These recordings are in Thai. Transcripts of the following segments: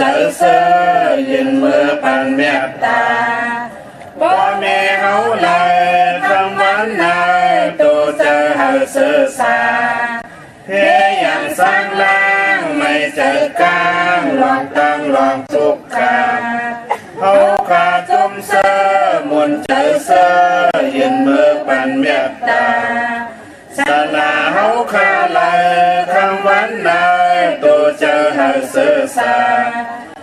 ใจเสื้อยืนมือปันเมตตาบ่แม่เฮาเลยคำวันนายตัวเจอเฮาเสื้อสาเพียอย่างสร้างล่างไม่เจอกลางลองตั้งลองทุกขาเฮาขาจุ่มเสื้อมนใจเสื้อยืนมือปันเมตตาสลาเฮาขาเลยคำวันนายตัวเจอเฮาเสื้อสา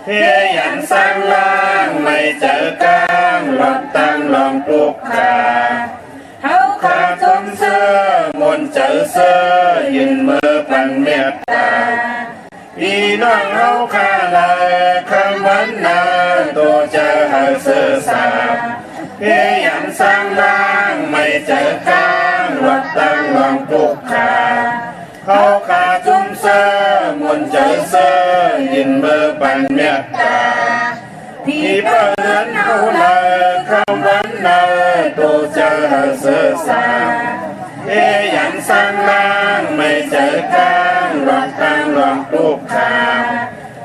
เพียอย่างสร้างล่างไม่เจอกลางลองตั้งลองทุกขาเฮาขาจุ่มเสื้อมนใจเสื้อยืนมือปันเมตตาพี่น้องเฮาขาเลยคำวันนายตัวเจอเฮาเสื้อสาเพียอย่างสร้างล่างไม่เจอกลางลองตั้งลองทุกขาเฮาขาจุ่มเสื้อมนใจเสื้อยืนมือปันเมตตาพี่เปิ้นเฮาเลยคำวันนายตัวเจอเฮาเสื้อสาเพียอย่างสร้างล่างไม่เจอกลางลองตั้งลองทุกขา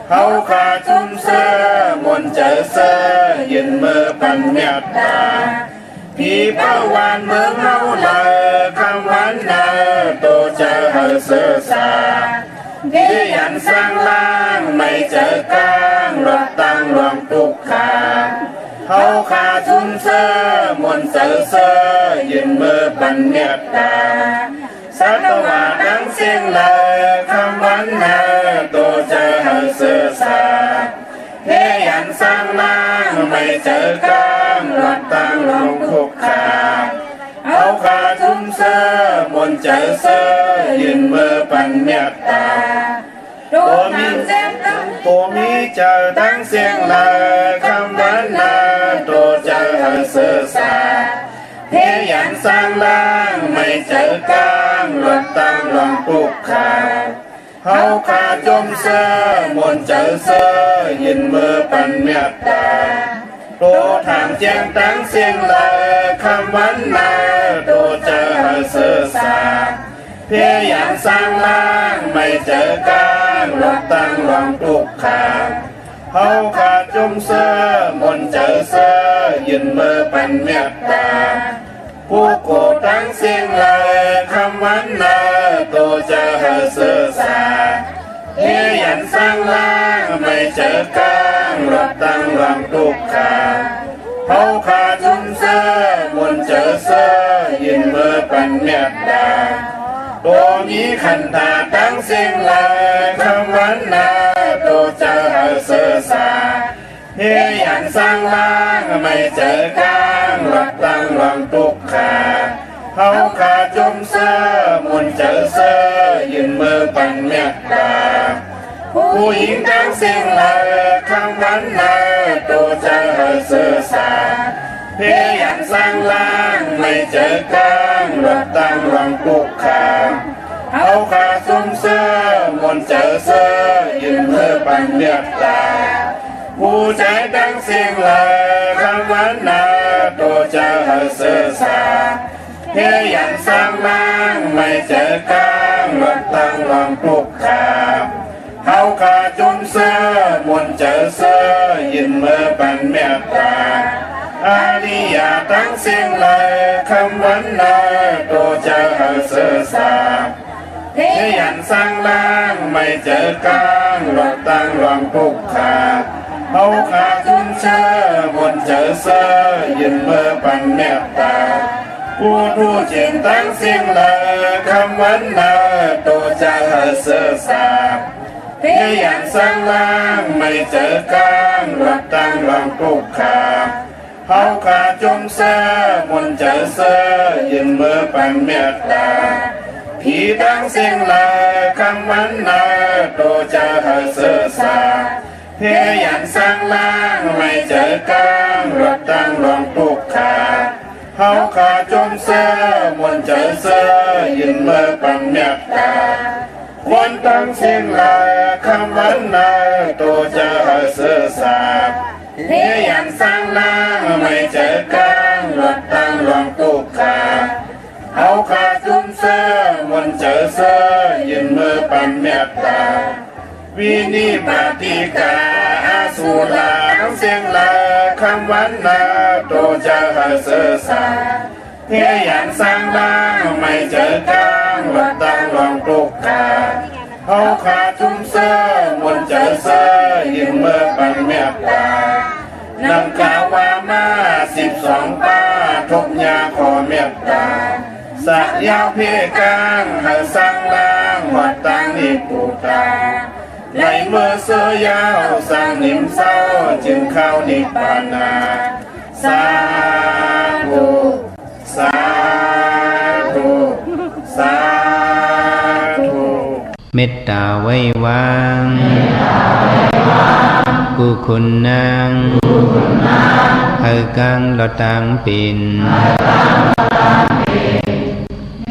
เฮาขาจุ่มเสื้อมนใจเสื้อยืนมือปันเมตตาพี่เป้าวันเมืองเฮาเลยคำวันนายตัวเจอเฮาเสื้อสาเพียอย่างสร้างล่างไม่เจอกลางลองตั้งลองทุกขาเฮาขาจุ่มเสื้อมนใจเสื้อยืนมือปันเมตตาสัตวาดังเสียงเลยคำวันนายตัวเจอเฮาเสื้อสาเพียอย่างสร้างล่างไม่เจอกลางลองตั้งลองทุกขาเฮาขาจุ่มเสื้อมนใจเสื้อยืนมือปันเมตตาตัวมีเจอดังเสียงเลยคำวันนายตัวเจอเฮาเสื้อสาเพียอย่างสร้างล่างไม่เจอกลางลองตั้งลองทุกขาเฮาขาจุ่มเสื้อมนใจเสื้อยืนมือปันเมตตาตัวถามแจ้งตั้งเสียงเลยคำวันนายตัวเจอเฮาเสื้อสาเพียอย่างสร้างล่างไม่เจอกลางลองตั้งลองทุกขาเฮาขาจุ่มเสื้อมนใจเสื้อยืนมือปันเมตตาผู้โกตั้งเสียงเลยคำวันนายตัวเจอเฮาเสื้อสาเพียอย่างสร้างล่างไม่เจอกลางลองตั้งลองทุกขาเฮาขาจุ่มเสื้อมนใจเสื้อยืนมือปันเมตตาตัวมีขันธาตั้งเสียงเลยคำวันนายตัวเจอเฮาเสื้อสาเพียอย่างสร้างล่างไม่เจอกลางลองตั้งลองทุกขาเฮาขาจุ่มเสื้อมนใจเสื้อยืนมือปันเมตตาผู้หญิงตั้งเสียงเลยคำวันนายตัวเจอเฮาเสื้อสาเพียอย่างสร้างล่างไม่เจอกลางลองตั้งลองทุกขาเฮาขาจุ่มเสื้อมนใจเสื้อยืนมือปันเมตตาผู้ใจดังเสียงเลยคำวันนายตัวเจอเฮาเสื้อสาเพียอย่างสร้างล่างไม่เจอกลางลองตั้งลองทุกขาเฮาขาจุ่มเสื้อมนใจเสื้อยืนมือปันเมตตาอาริยาตั้งเสียงเลยคำวันนายตัวเจอเฮาเสื้อสาเพียอย่างสร้างล่างไม่เจอกลางลองตั้งลองทุกขาเฮาขาจุ่มเสื้อมนใจเสื้อยืนมือปันเมตตาผู้จิตตั้งเสียงเลยคำวันนายตัวเจอเฮาเสื้อสาเพียอย่างสร้างล่างไม่เจอกลางลองตั้งลองทุกขาเฮาขาจุ่มเสื้อมนใจเสื้อยืนมือปันเมตตาพี่ตั้งเสียงเลยคำวันนายตัวเจอเฮาเสื้อสาเพียอย่างสร้างล่างไม่เจอกลางลองตั้งลองทุกขาเฮาขาจุ่มเสื้อมนใจเสื้อยืนมือปันเมตตาคนตั้งเสียงเลยคำวันนายตัวเจอเฮาเสื้อสาเพียอย่างสร้างล่างไม่เจอกลางลองตั้งลองทุกขาเฮาขาจุ่มเสื้อมนใจเสื้อยืนมือปันเมตตาวินิปฏิกาอ สุลาทั้งเสียงลาคำวันนาตัวจะให้เสือสาเทียยันสร้างล่างไม่เจอกลางวัดตั้งลองตุกกาเขาขาดทุ่มเสื้อมนเจอเสื้อยิ้มเมื่อปันเมียตานำข่าวว่ามา12ป้าทุกยาขอเมียตาสักยาวเพียกลางให้สร้างล่างวัดตั้งนิปูตาในเมื่อเสื้อยาวสร้างนิมเศร้าจึงเข้านิพพานาสาธุสาธุสาธุเมตตาไว้วางกุคุณนางเฮกังละตังปิน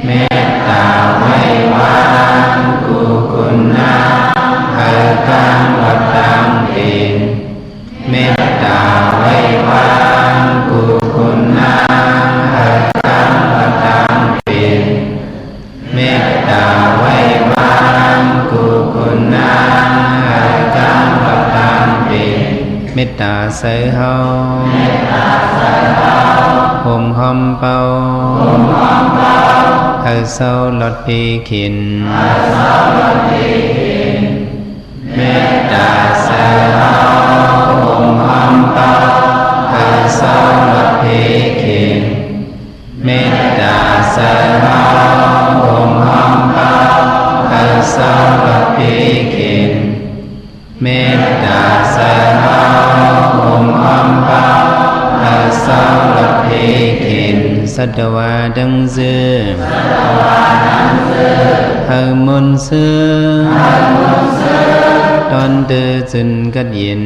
เมตตาไว้วางกุคุณนางเฮกังละตังปินเมตตาไว้วางกุคุณนางเฮกังละตังปินเมตตาไว้วางกุคุณนางเฮกังละตังปินเมตตาใส่เฮาห่มหอมเป่าเฮาเศร้าลดปีขินเมตตาใส่เฮาห่มหอมเป่าเฮาเศร้าลดปีขินเมตตาใส่เฮาห่มหอมเป่าเฮาเศร้าลดปีขินเมตตาใส่เฮาห่มหอมเป่าเฮาเศร้าลดปีขินสัตวาดังเสือเฮามนเสือตอนเดือจึนกัดเย็น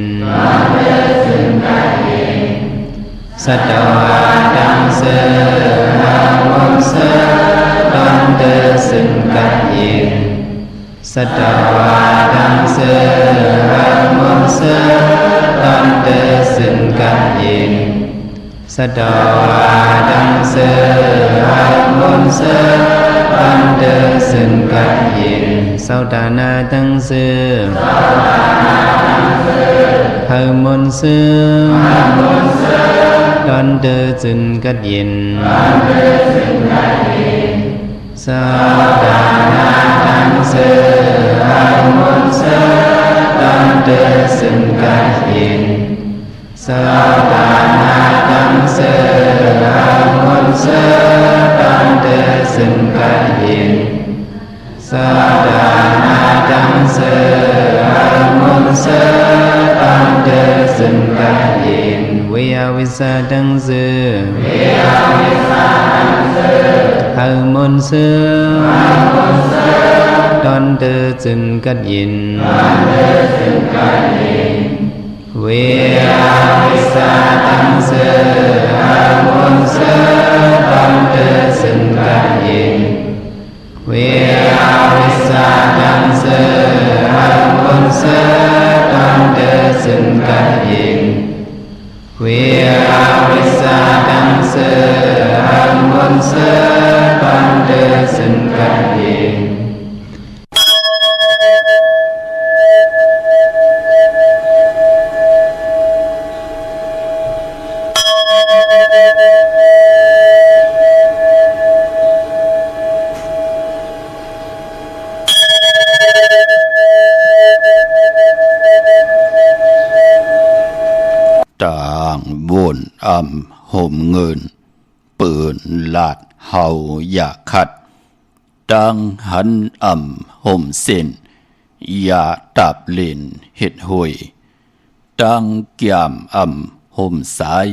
สัตวาดังเสือเฮามนเสือตอนเดือจึนกัดเย็นสัตวาดังเสือเฮามนเสือตอนเดือจึนกัดเย็นสัตวาดังเสือเฮามนเสือตอนเดือจึนกัดเย็นสัตนาดังเสือเฮามนเสือตอนเดือจึนกัดเย็นสัตนาดังเสือเฮามนเสือตอนเดือจึนกัดเย็นสัตนาดังเสือเฮามนเสือตอนเดือจึนกัดเย็นสัตนาดังเสือเฮามนเสือตอนเดือจึนกัดเย็นเวียวิสาดังเสือเฮามนเสือตอนเดือจึนกัดเย็นเวียวิสาดังเสือเฮามนเสือตอนเดือจึนกัดเย็นเวียวิสาดังเสือเฮามนเสือตอนเดือจึนกัดเย็นเวียวิสาดังเสือเฮามนเสือตอนเดือจึนกัดเย็นต่างบุญห่มเงินปืนลาดเฮาอย่าขัดดังหันห่มเส้นอย่าตับเล่นเฮ็ดห่วยดังแก้มห่มสาย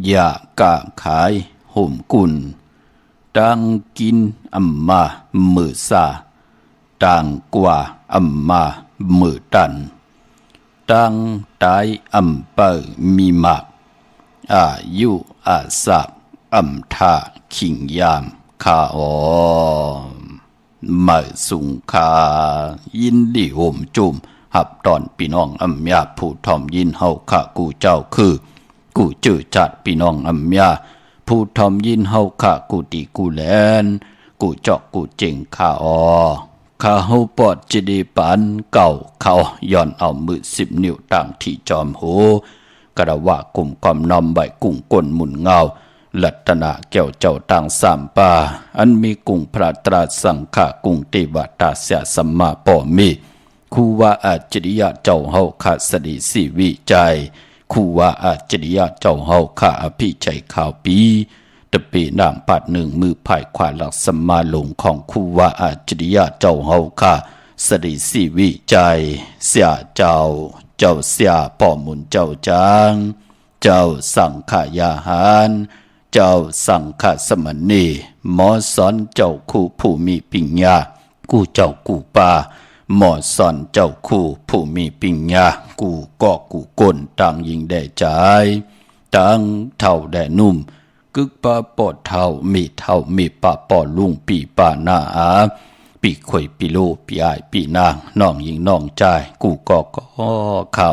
อย่ากะขายห่มกุลดังกินมามือซาดังกว่ามามือตันดังตายเปิมีมากอายุอาศักทาขิงยามข้ามาสุงคายินดีโหมจุมหับตอนพี่น้องยาผู้ทอมยินเฮาข้ากูเจ้าคือกูจื้อจัดพี่น้องยาผู้ทอมยินเฮาข้ากูตีกูแลนกูจอกกูเจงข้า ข้าเฮาปอดจิดีปานเก่าเขาย้อนเอามือ10 นิ้วต่างที่จอมโหกระว่ากลุ่มความนอมใบกุ้งก้นหมุนเงาลัตนาแก้วเจ้าต่างสามป่าอันมีกุ้งพระตราสังฆากุ้งเทวตาเสียสัมมาป่อมีคูว่าอาจริยะเจ้าเฮาขาสดีสีวิจัยคูว่าอาจริยะเจ้าเฮาข้าอภิชัยข่าวปีตะปีนามปัดหนึ่งมือภายขวาหลักสัมมาหลงของคูว่าอาจริยะเจ้าเฮาข้าสดีสีวิจัยเสียเจ้าเสียป่อมุนเจ้าจางเจ้าสังขายาหารเจ้าสังฆสมณีหมอสอนเจ้าคู่ผู้มีปัญญากูเจ้ากูป่าหมอสอนเจ้าคู่ผู้มีปัญญากูก็กูก้นต่างยิงได้ใจต่างเท่าได้นุ่มกึกป่าปอดเท่ามีเท่ามีป่าปอลุงปีป่าหน้าอาปีข่อยปีโลปีอายปีนางน้องยิงน้องใจกูก็ข้าข้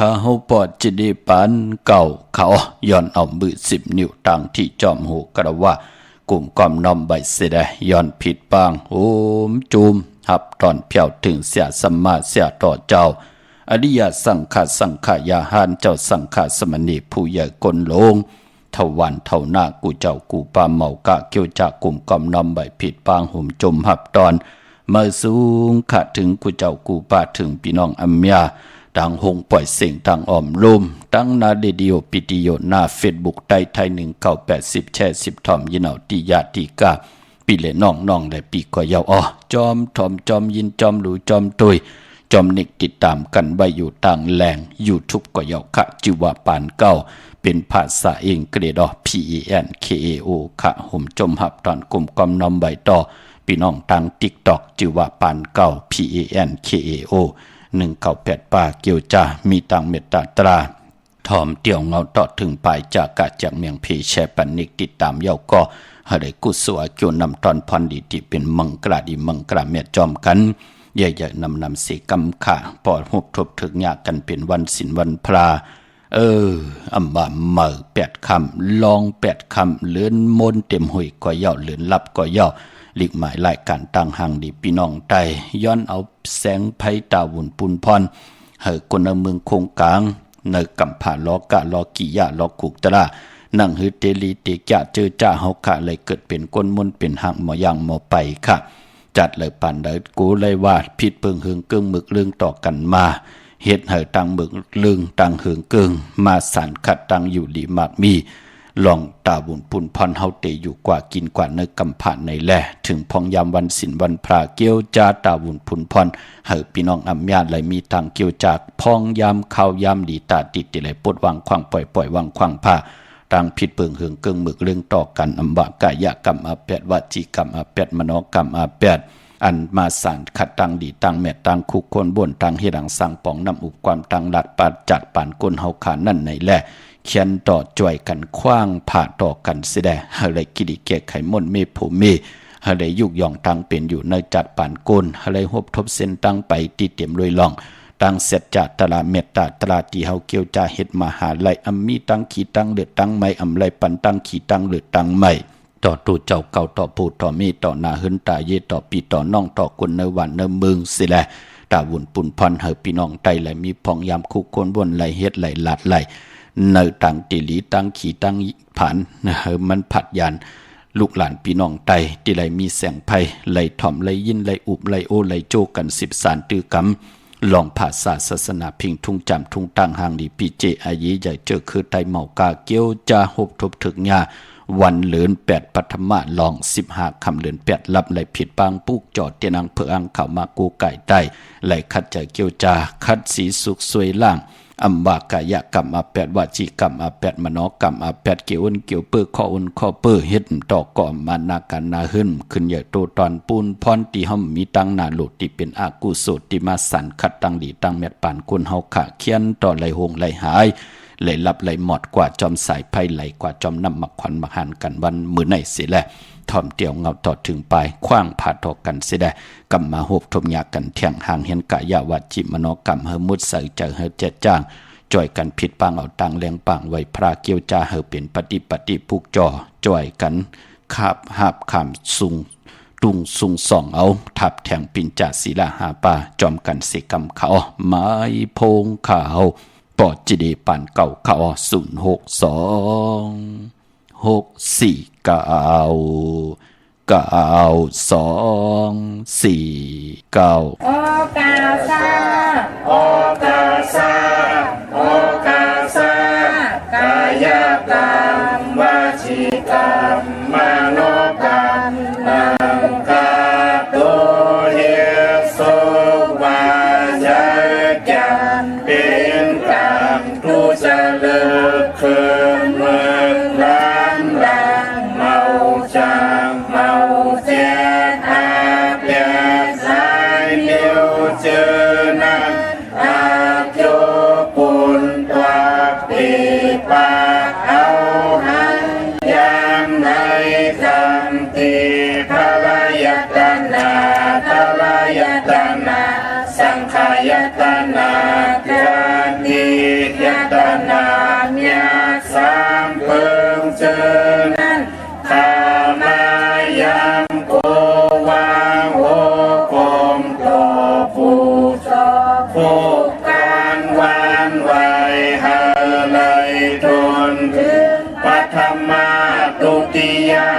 าเฮาปอดจิดีปานเก่าเขาย้อนเอามือ10 นิ้วต่างที่จอมโหกระว่ากลุ่มกอมนอมใบเสดย้อนผิดบางโหมจุมหับตอนเพียวถึงเสียสัมมาเสียต่อเจ้าอริยสังขายาหารเจ้าสังฆสมณีผู้ใหญ่กลลงเท่าวันเท่าหน้ากูเจ้ากูปาเมากะเกี่ยวจากกลุ่มกอมนอมใบผิดบางห่มจมหับตอนเมื่อสูงขะถึงกูเจ้ากูปาถึงพี่น้องอัมยาดังหงปล่อยเสียงดังอ่อมลมตั้งนาเดดิโอปิติโยหน้าเฟซบุ๊กไทย1980แช่10ทอมยินเอาติยาติกาปีเลน้องและปีก็ยาวจอมทอมจอมยินจอมหลูจอมตุยจอมนิกติดตามกันไว้อยู่ต่างแหล่ง YouTube ก็ยาวคะจิวาปานเก้าเป็นภาษาเองเกรดPENKAO คะห่มจมหับตอนกลุ่มกอมนอมใบต่อพี่น้องทาง TikTok จิวาปานเก้า PENKAO 198ป่าเกี่ยวจ่ามีตังเมตตาตราทอมเตี่ยวเงาต่อถึงปลายจากกะจากเมียงเพแชปันนิกติดตามเย้าก็ให้ได้กุศลเกี่ยวนำตอนพรดีที่เป็นมังกราดีมังกราเมียจอมกันใหญ่ๆนำเสกำขาปอดหุบทบถึงยากกันเป็นวันศีลวันพระอัมบาเมื่อ8 คำลอง8 คำเลื่อนมนเต็มหุยก็เย้าเลื่อนลับก็เย้าหลีกหมายรายการต่างห่างดีพี่น้องไตย้อนเอาแสงไผตาวุ่นปุนพรเฮอคนเมืองคงกลางในกำผ่าล้อกะล้อกิยะล้อขุกตระนั่งฮือเตลีเตกะเจอจ้าเฮาคะเลยเกิดเป็นก้นมนเป็นหักหมอย่างหมอไปค่ะจัดเลยปั่นเลยกูเลยว่าผิดเปิงหึงเกิงมึกเรื่องต่อกันมาเฮ็ดให้ตังมึกเรื่องตังหึงเกิงมาสานขัดตังอยู่ดีมากมีลองตาบุญปุ่นพรเฮาเตอยู่กว่ากินกว่าเนื้อกำผ่านในแลถึงพองยามวันศีลวันพระเกี่ยวจาตาบุญปุ่นพรเฮาพี่น้องอัมญาไหลมีทางเกี่ยวจากพองยามข้าวยามดีตาติดติไหลปดวางขวางปล่อยวางขวางผ้าต่างผิดเปิงเหืองเกิงมึกเรื่องต่อกันอัมบะกายกรรมอาแปดวจีกรรมอาแปดมโนกรรมอาแปดอันมาสานขัดตังดีตังแม่ตังคุกคนบ่นตังเฮดังสั่งปองน้ำอุบความตังหลัดปาดจัดปานก้นเฮาขานั่นในแลเขียนต่อจ่วยกันคว้างผ่าต่อกันเสียได้เฮาเลยกิริเกะไขมนเมภูมิเฮาเลยยุกย่องตังเป็นอยู่ในจัดปานก้นเฮาเลยหบทบเส้นตังไปตีเต็มลอยล่องตังเสร็จจัดตลาเมตตาตลาที่เฮาเกี่ยวจาเฮ็ดมหาไลอัมมีตังขีตังเลือดตังไม่อำไลปันตังขีตังเลือดตังไม่ต่อตูเจ้าเก่าต่อปูต่อมีต่อนาหึนตาเยต่อปีต่อน้องต่อคนในวันในเมืองสิแลตาวุ่นปุ่นพรเฮาพี่น้องไตไหลมีพองยามคุกคนบนไหลเฮ็ดไหลลาดไหลในตังติลีตังขี่ตังผ่านมันผัดยานลูกหลานพี่น้องไตที่ไหลมีแสงไพ่ไหลถ่อมไหลยินไหลอุบไหลโอไหลโจกัน10 สารตื้อกำลองภาษาศาสนาพิงทุ่งจำทุ่งตั้งห่างดีปีเจอายีใหญ่เจอคือไตเมากาเกี้ยวจาหบทบถึงยาวันเหลือน8ปัทมะลอง15 คำเหลือน8รับไหลผิดปางปุกจอดเตียนังเพื่ออังเข้ามากูไก่ใต้ไหลคัดใจเกี่ยวจาคัดสีสุกสวยล่างอัมบากายกรรมอาแปดวจีกรรมอาแปดมโนกรรมอาแปดเกี่ยวเกี่ยวเปื้อข้อข้อเปื้อเฮ็ดต่อก่อมานาการนาหึนขึ้นใหญ่โตตอนปูนพรตีห้อมมีตังนาโลดที่เป็นอากุศลที่มาสันขัดตังดีตังเม็ดปานคนเฮาขะเคียนต่อไหลหงไหลหายไหลลับไหลหมดกว่าจอมสายไพ่ไหลกว่าจอมน้ำมักขวัญมักหันกันวันมือไหนเสียแหละทอมเตียวเงาต่อถึงปลายคว้างผ่าทอกันเสียได้กำมาหบทมยากันเที่ยงห่างเห็นกะยาวาจิมโนกรรมเฮมุดใส่เจอเฮเจ็ดจ้างจ่อยกันผิดปางเอาตังแรงปางไว้พระเกี่ยวจาเฮเป็นปฏิผูกจ่อจ่อยกันคาบหาบขามสูง ตุงสุงสองเอาทับแทงปินจ่าศิลาหาป่าจอมกันเสกำเขาไม้พงขาวปอดจิเดปันเก่าเขา062 649 2 4 9โอกาซาโอกาซาโอกาซากายกรรมวจีกรรมมโนกรรมนังกาตุเฮสุวาจกรรมเป็นกรรมทุจริตคืนเมืองร้านดังเมาจางเมาเจ็ดอาเปียสายเดียวเจอนั้นอาโยปุนตัวปีปาเอาหันยามในคำตีพระยตนาทรยตนาสังขายตนาญาณิยตนาญาสามเพิงเจอนั้นขามายามโกวางโหกลมโตผู้ชอบผู้การวานไว้หาเลยทนถึงปัทมาตุติยา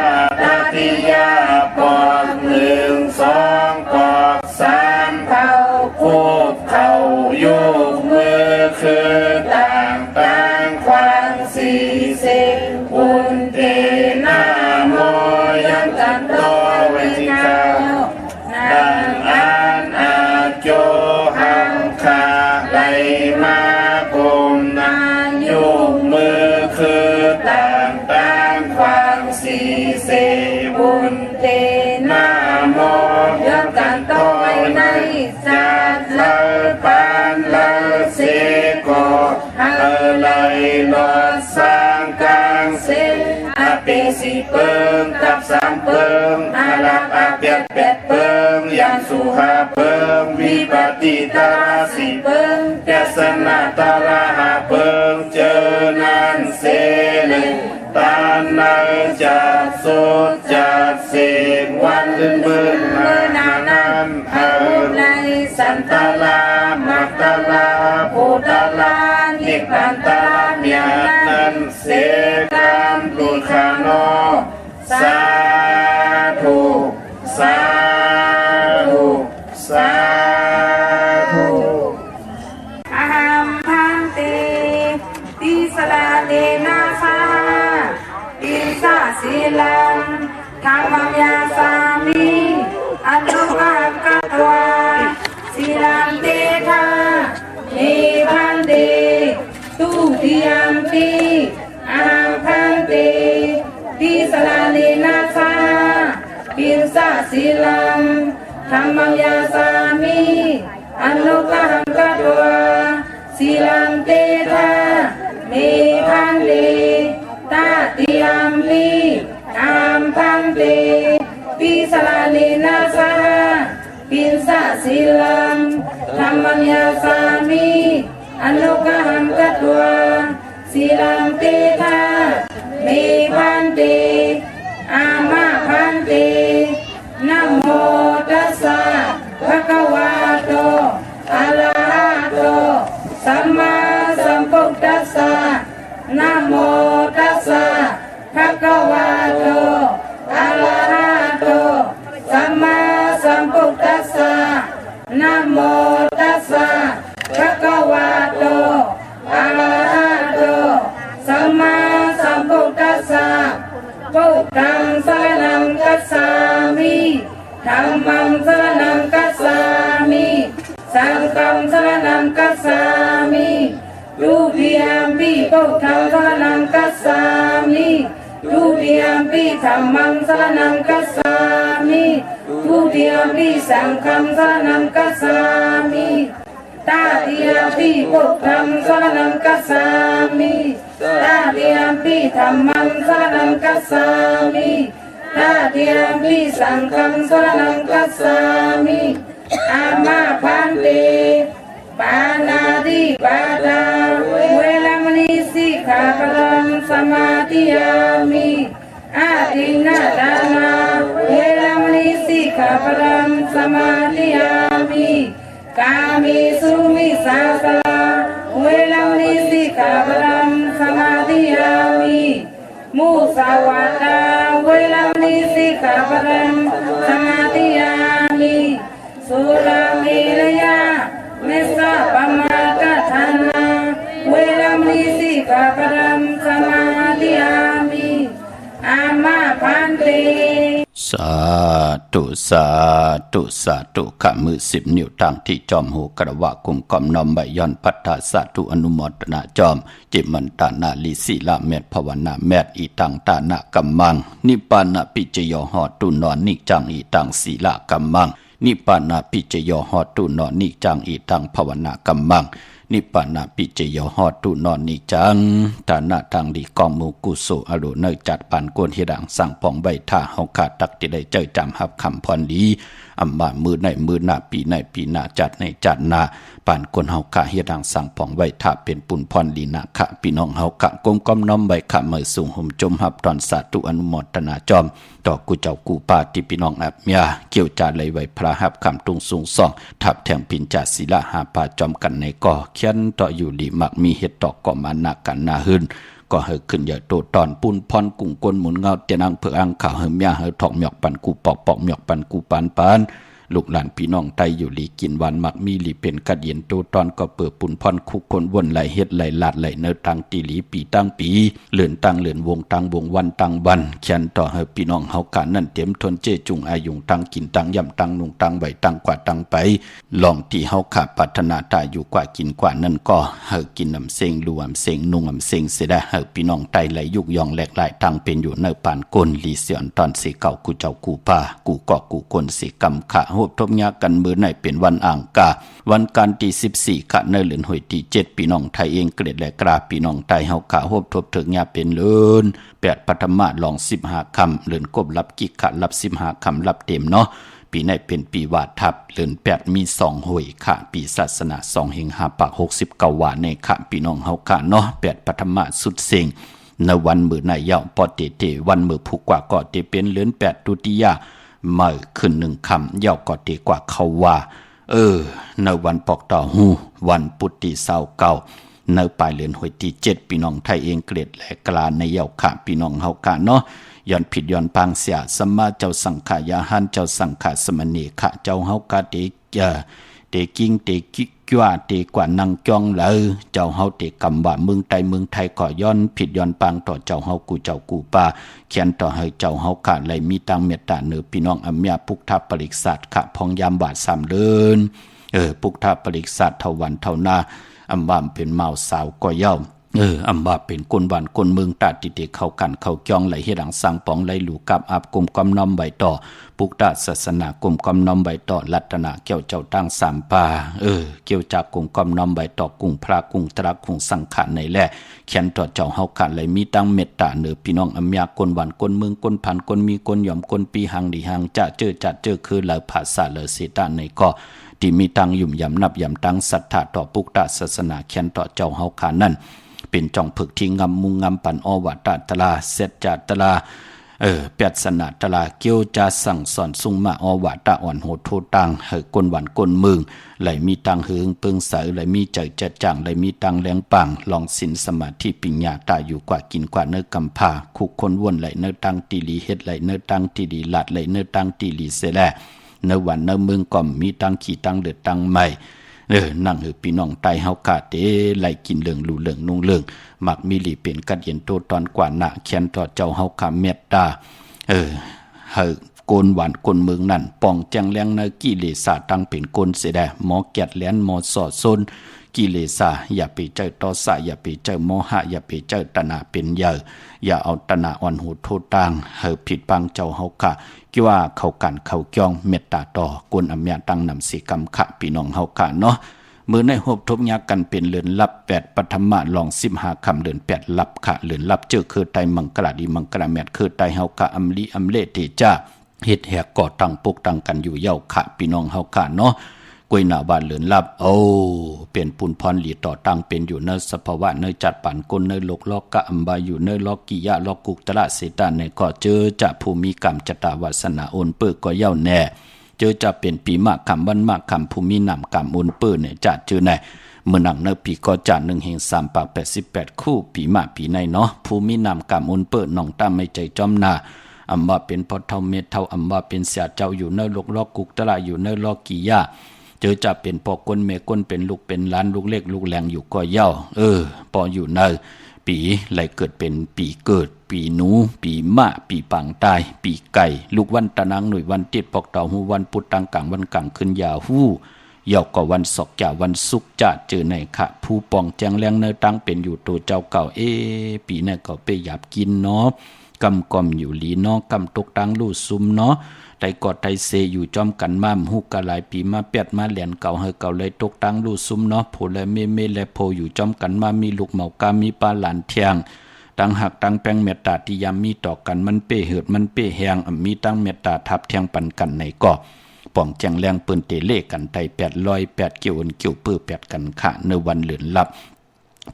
ตติยาปอก1 2ปอก3เผาคูบเข่ายุกมือคือต่างความสี่สิบอุนเตนาโมยันตันโตเวทิกาดังอันอาโจหังคาไหลมากุมนายุกมือคือต่างความสี่สิบอุนเตนาโมยันตันโตในจัดเลปานเลเสโกฮัลไลโลสังกังเสอเปสิเปิงตับ3เปิงอาลับอาเปียดเป็ดเปิงยันสุหาเปิงวิปติตาสิเปิงแกสนาตาลาหาเปิงเจอนันเสเลตานนาจัดสุดจัดเสกวันลื่นเบิ่นมานานันเฮไลสันตาลามักตาลาภูตาลานิพพานตาลาเมียนันเสกันตุขานอสาธุสาธุสาธุอะหัมพันเตติสลาเนนาสาอินสาศิลังธรรมยาสามิอนุภาพกัตวาศิลังเตทาเนพันเตตุติยมปีอาหังพันเตติสลาเนนาสาอินสาศิลังธรรมยาสามิอนุภาพกัตวาศิลังเตทาเนพันเตตาติยมปีอามพันเตปิสลาเนนาสาปินสะศิลังธรรมัญญาสามิอนุกหังกัตวาศิลังเตทาเมพันเตอามาพันเตนะโมตัสสะภะคะวะโตอะระหะโตสัมมาสัมพุทธัสสะนะโมตัสสะภะคะวะโตอะระหะโตสัมมาสัมพุทธัสสะนะโมตัสสะภะคะวะโตอะระหะโตสัมมาสัมพุทธัสสะพุทธังสรณังคัจฉามิธัมมังสรณังคัจฉามิสังฆังสรณังคัจฉามิทุติยมปิพุทธังสรณังคัจฉามิทุติยมปิธัมมังสรณังคัจฉามิทุติยมปิสังฆังสรณังคัจฉามิตาติยมปิพุทธังสรณังคัจฉามิตาติยมปิธัมมังสรณังคัจฉามิตาติยมปิสังฆังสรณังคัจฉามิอามาพันเตปานาติปาตาเวรมณีสิกขาปะทังสมาธิยามิอาทินนาทานาเวรมณีสิ ปรัมสมาธิยามิกามิสุมิสาสลาเวลานิสิกาปรัมสมาธิยามิมุสาวาตาเวลานิสิกาปรัมสมาธิยามิสุรามิรยาเมสะปมาตทานาเวลานิสิกาปรัมสมาธิยามิอามาพันเตสาธุสาธุสาธุข้ามือ10 นิ้วทางที่จอมหูกระวะกุมกอมน้อมใบย้อนพัทธาสาธุอนุโมทนาจอมจิมันตานาลิศีลาเมตภาวนาเมตอีตังตานะกัมมังนิปานะปิจโยหอตุนอนนิจังอีตังศีลากัมมังนิปานะปิจโยหอตุนอนนิจังอีตังภาวนากัมมังนิปปานาปิเจโยหอตุนอนนิจังฐานะทางดีกองมูกุโสอโรเนจัดปันกวนเฮดังสั่งปองใบท่าเฮาขาดตักที่ได้เจอจำหับคำพรดีอัมบามือในมือหน้าปีในปีหน้าจัดในจัดนาปานกวนเฮาขาเฮดังสั่งปองใบท่าเป็นปุนพรลีนาคะพี่น้องเฮาขะกลมกอมน้อมใบขะเมื่อสูงห่มจมหับตอนสาธุอนุโมทนาจอมต่อกูเจ้ากูปาที่พี่น้องอับเมียเกี่ยวจาเลยไว้พระหับคำตุงสูงส่องทับแทงปินจาศิลาหาปาจอมกันในก่อเขียนต่ออยู่ดีมักมีเห็ดตอกก่อมานักกันนาหืนก็เฮขึ้นอย่าโตตอนปุนพรกุ่งกลหมุนเงาเตียนังเพื่ออังข่าวเฮเมียเฮทอกหมอกปันกูปอกปอกหมอกปันกูปานปานลูกหลานพี่น้องไตอยู่ลีกินวันมักมีลีเป็นกัดเย็นโตตอนก็เปิดปุนพรคุกคนวนไหลเฮ็ดไหลลาดไหลเนื้อตังตีหลีปีตั้งปีเลื่อนตังเลื่อนวงตังวงวันตังวันเขียนต่อเฮพี่น้องเฮากันนั่นเต็มทนเจจุงอายุงตังกินตังย่ำตังนุงตังใบตังกว่าตังไปลองที่เฮาขาพัฒนาตาอยู่กว่ากินกว่านั่นก็เฮกินน้ำเสงรวมเสงนุ่งน้ำเสงเสได้เฮพี่น้องไตไหลยุกยองแหลกหลายตังเป็นอยู่เนื้อปานก้นลีเสียนตอนสีเก่ากูเจ้ากูป่ากูกอกกูคนสีกำขะโหบทบยากันมือในเป็นวันอ่างกาวันการที่14ขะในเหลือนหวยที่7พี่น้องไทยเองเกรดและกราพี่น้องไทยเฮาขาโหบทบถึงยาเป็นเลิน8ปฐมะลอง15คำเหลือนกบรับกิขะรับ15คำรับเต็มเนาะปีในเป็นปีวาทับเหลือน8มี2หวยขะปีศาสนา2เฮง5ปาก69วาในขะพี่น้องเฮาขาเนาะ8ปฐมะสุดเซ็งในวันมื้อในยาวปอเตเตวันมื้อผู้กว่าก็จะเป็นเหลือน8ตุติยาเมื่อขึ้น1คำเย่าก็ดีกว่าเขาว่าในวันปอกต่อหูวันปุตติเสาเก่าในปลายเดือนหวยที่7พี่น้องไทยเองเกรดและกลาในเย่าค่ะพี่น้องเฮากะเนาะย้อนผิดย้อนปางเสียสมมาเจ้าสังขายาหันเจ้าสังขาสมณีขะเจ้าเฮากะเตกิ้งเตกิกว่าเตกว่านังจองเลยเจ้าเฮาเตกำว่าเมืองไทยก็ย้อนผิดย้อนปางต่อเจ้าเฮากูป่าเขียนต่อให้เจ้าเฮากะเลยมีตังเมตตาเนือพี่น้องอเมียพุกทับปริกษาขะพองยามบาด3เดือนพุกทับปริกษาเท่าวันเท่านาอำบามเป็นเมาสาวก็เย้าอำบาเป็นคนบ้านคนเมืองตาติเตเข้ากันเข้าจ้องไหลเฮ็ดหลังสังปองไหลหลูกับอาบกลมกำน้อมใบต่อปุกตาศาสนากลมกำน้อมใบต่อรัตนาเกี่ยวเจ้าตั้ง3ป่าเกี่ยวจากกลมกำน้อมใบต่อกุ้งพระกุ้งตรักกุ้งสังขารในแลเขียนต่อเจ้าเฮากันไหลมีตั้งเมตตาเนือพี่น้องอำยาคนบ้านคนเมืองคนพันคนมีคนยอมคนปีหังดีหังจะเจอจัดเจอคือเหลาภาษาเหลาเสตาในก็ที่มีตังยุ่มยำนับยำตังศรัทธาต่อปุกตาศาสนาเขียนต่อเจ้าเฮากันนั่นเป็นจ่องผึกที่งำมุงงำปันอวัตตลาเสจจตลาเปียสนาตลาเกี่ยวจะสั่งสอนสุงมาอวัตอ่อนโหดโทตังเฮกลหวันกลมึงไหลมีตังหึงปึงใสไหลมีใจจัดจังไหลมีตังแรงปังลองสินสมาธิปิญญาตาอยู่กว่ากินกว่าเนื้อกำพาคุกคนวนไหลเนื้อตังตีลีเฮ็ดไหลเนื้อตังตีลีหลัดไหลเนื้อตังตีลีเสแลเนื้อวันเนื้อมึงก่อมมีตังขี่ตังเดือดตังใหม่นั่งพี่น้องไตเฮากาเตไหลกินเหลืองหลู่เหลืองนุ่งเหลืองมักมีหลีเป็นกัดเย็นโตตอนกว่าหน้าเขียนต่อเจ้าเฮาคาเมตตาโกนหวานกลเมืองนั่นป่องแจงแรงในกิเลสาตั้งเป็นกลเสดหมอแกดแหลนหมอสอดซนกิเลสาอย่าไปเจอต่อสะอย่าไปเจอโมหะอย่าไปเจอตนะเป็นใหญ่อย่าเอาตนะอ่อนหูโทษต่างผิดปังเจ้าเฮาค่ะกี่ว่าเขากันเขาจ้องเมตตาต่อกวนอำยาตั้งนำสีกรรมขะพี่น้องเฮาค่ะเนาะมือในหบทบยากันเป็นเลือนลับ8ปฐมะลอง15คำเลือน8ลับขะเลือนลับเจอคือไตมังกราดีมังกราแมดคือไตเฮาค่ะอัมลีอัมเลเตจ้าเฮ็ดแหกก่อตั้งปกตั้งกันอยู่เย้าขะพี่น้องเฮาค่ะเนาะกวยหน้าบ้านเลือนลับเป็นปุนพรหลีต่อตั้งเป็นอยู่ในสภาวะในจัดปันกลในโลกลอกกะอัมบาอยู่ในลอกกิยะลอกกุกตระเสตาในก็เจอจะภูมิกรรมจตาวาสนาโอนเปิกก็เย้าแน่ เจอจะเป็นปีมะคำวันมะคำภูมินำกำอุนเปิ้นเนี่ยจะเจอในเมื่อหนังเนปีก็จะ1/388คู่ปีมะปีในเนาะภูมินำกำอุนเปิ้นน้องตามไม่ใจจอมนาอำว่าเป็นพอเท่าเม็ดเท่าอำว่าเป็นเสียเจ้าอยู่ในลูกลอกกุกตะละอยู่ในลอกกี่ยาเจอจะเป็นปอก้นเมก้นเป็นลูกเป็นล้านลูกเล็กลูกแรงอยู่ก็เย่าปออยู่ในปีไหลเกิดเป็นปีเกิดปีหนูปีมะปีปังตายปีไก่ลูกวันตะนางหน่วยวันติดปอกเต่าหูวันปุตตังกังวันกังขึ้นยาหู้เย่าก็วันศอกจ่าวันสุกจะเจอในขะผู้ปองแจงแรงเนตั้งเป็นอยู่ตัวเจ้าเก่าปีนั้นก็ไปหยาบกินเนาะกำกอมอยู่หลีเนาะกำตกตังลู่ซุมเนาะไตกอดไตเซอยู่จอมกันมาหูกะหลายปีมาเปียดมาเหรียญเก่าเฮเก่าเลยตกตังลู่ซุมเนาะโพและเมและโพอยู่จอมกันมามีลูกเหมากามีปลาหลานเทียงตั้งหักตั้งแป้งเมตตาที่ยามมีต่อกันมันเป้เหือดมันเป้แหงมีตั้งเมตตาทับเทียงปันกันในก็ป่องแจงแรงปืนเตเล่กันไต800 8เกี่ยวเกี่ยวเปื้อ8กันขะในวันเหลือนลับ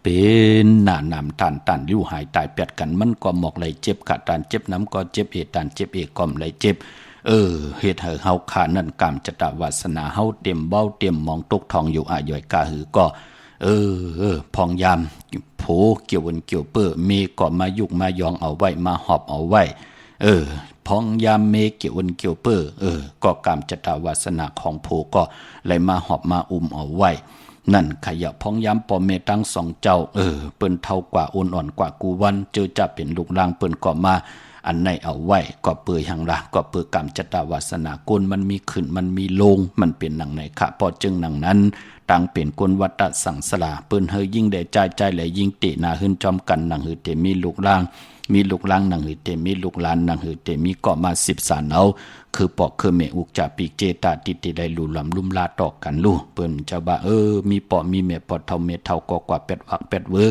เป็นหน้านำตันอยู่หายตาย8กันมันก็หมอกไหลเจ็บขะตานเจ็บน้ำก็เจ็บตันเจ็บกอมไหลเจ็บเฮ็ดให้เฮาขานั่นกรรมจตวาสนาเฮาเต็มเบ้าเต็มมองตกทองอยู่อาย่อยกาหือก็พองยามโผเกี่ยววนเกี่ยวเปื้อเมก็มายุกมายองเอาไว้มาหอบเอาไว้พองยามเมเกี่ยววนเกี่ยวเปื้อก็กรรมจตวาสนาของโผก็เลยมาหอบมาเอาไว้นั่นขยะพ้องย้ำปอเมตั้งสองเจ้าเปิ้นเท่ากว่าอ่อนกว่ากูวันเจอจะเป็นลูกลางเปิ้นก็มาอันไหนเอาไว้ก็เปื่อยหังละก็เปื่อกรรมจตวาสนากลมันมีขึ้นมันมีลงมันเป็นหนังไหนค่ะพอจึงหนังนั้นต่างเป็นกลวัตสังสลาเปิ้นเฮยยิ่งได้ใจแหลยิ่งเตะนาหึ้นจอมกันหนังหือเตมีลูกลางมีลูกลางหนังหือเตมีลูกลานหนังหือเตมีก็มา10 สานเอาคือปอกคือเมอุกจาปีเจตาติติได้ลู่ลำลุ่มลาตอกกันลู่เปิ้นจะบ่ามีปอมีเมปอเท่าเมเท่าก็กว่า8 วัก8 เวอ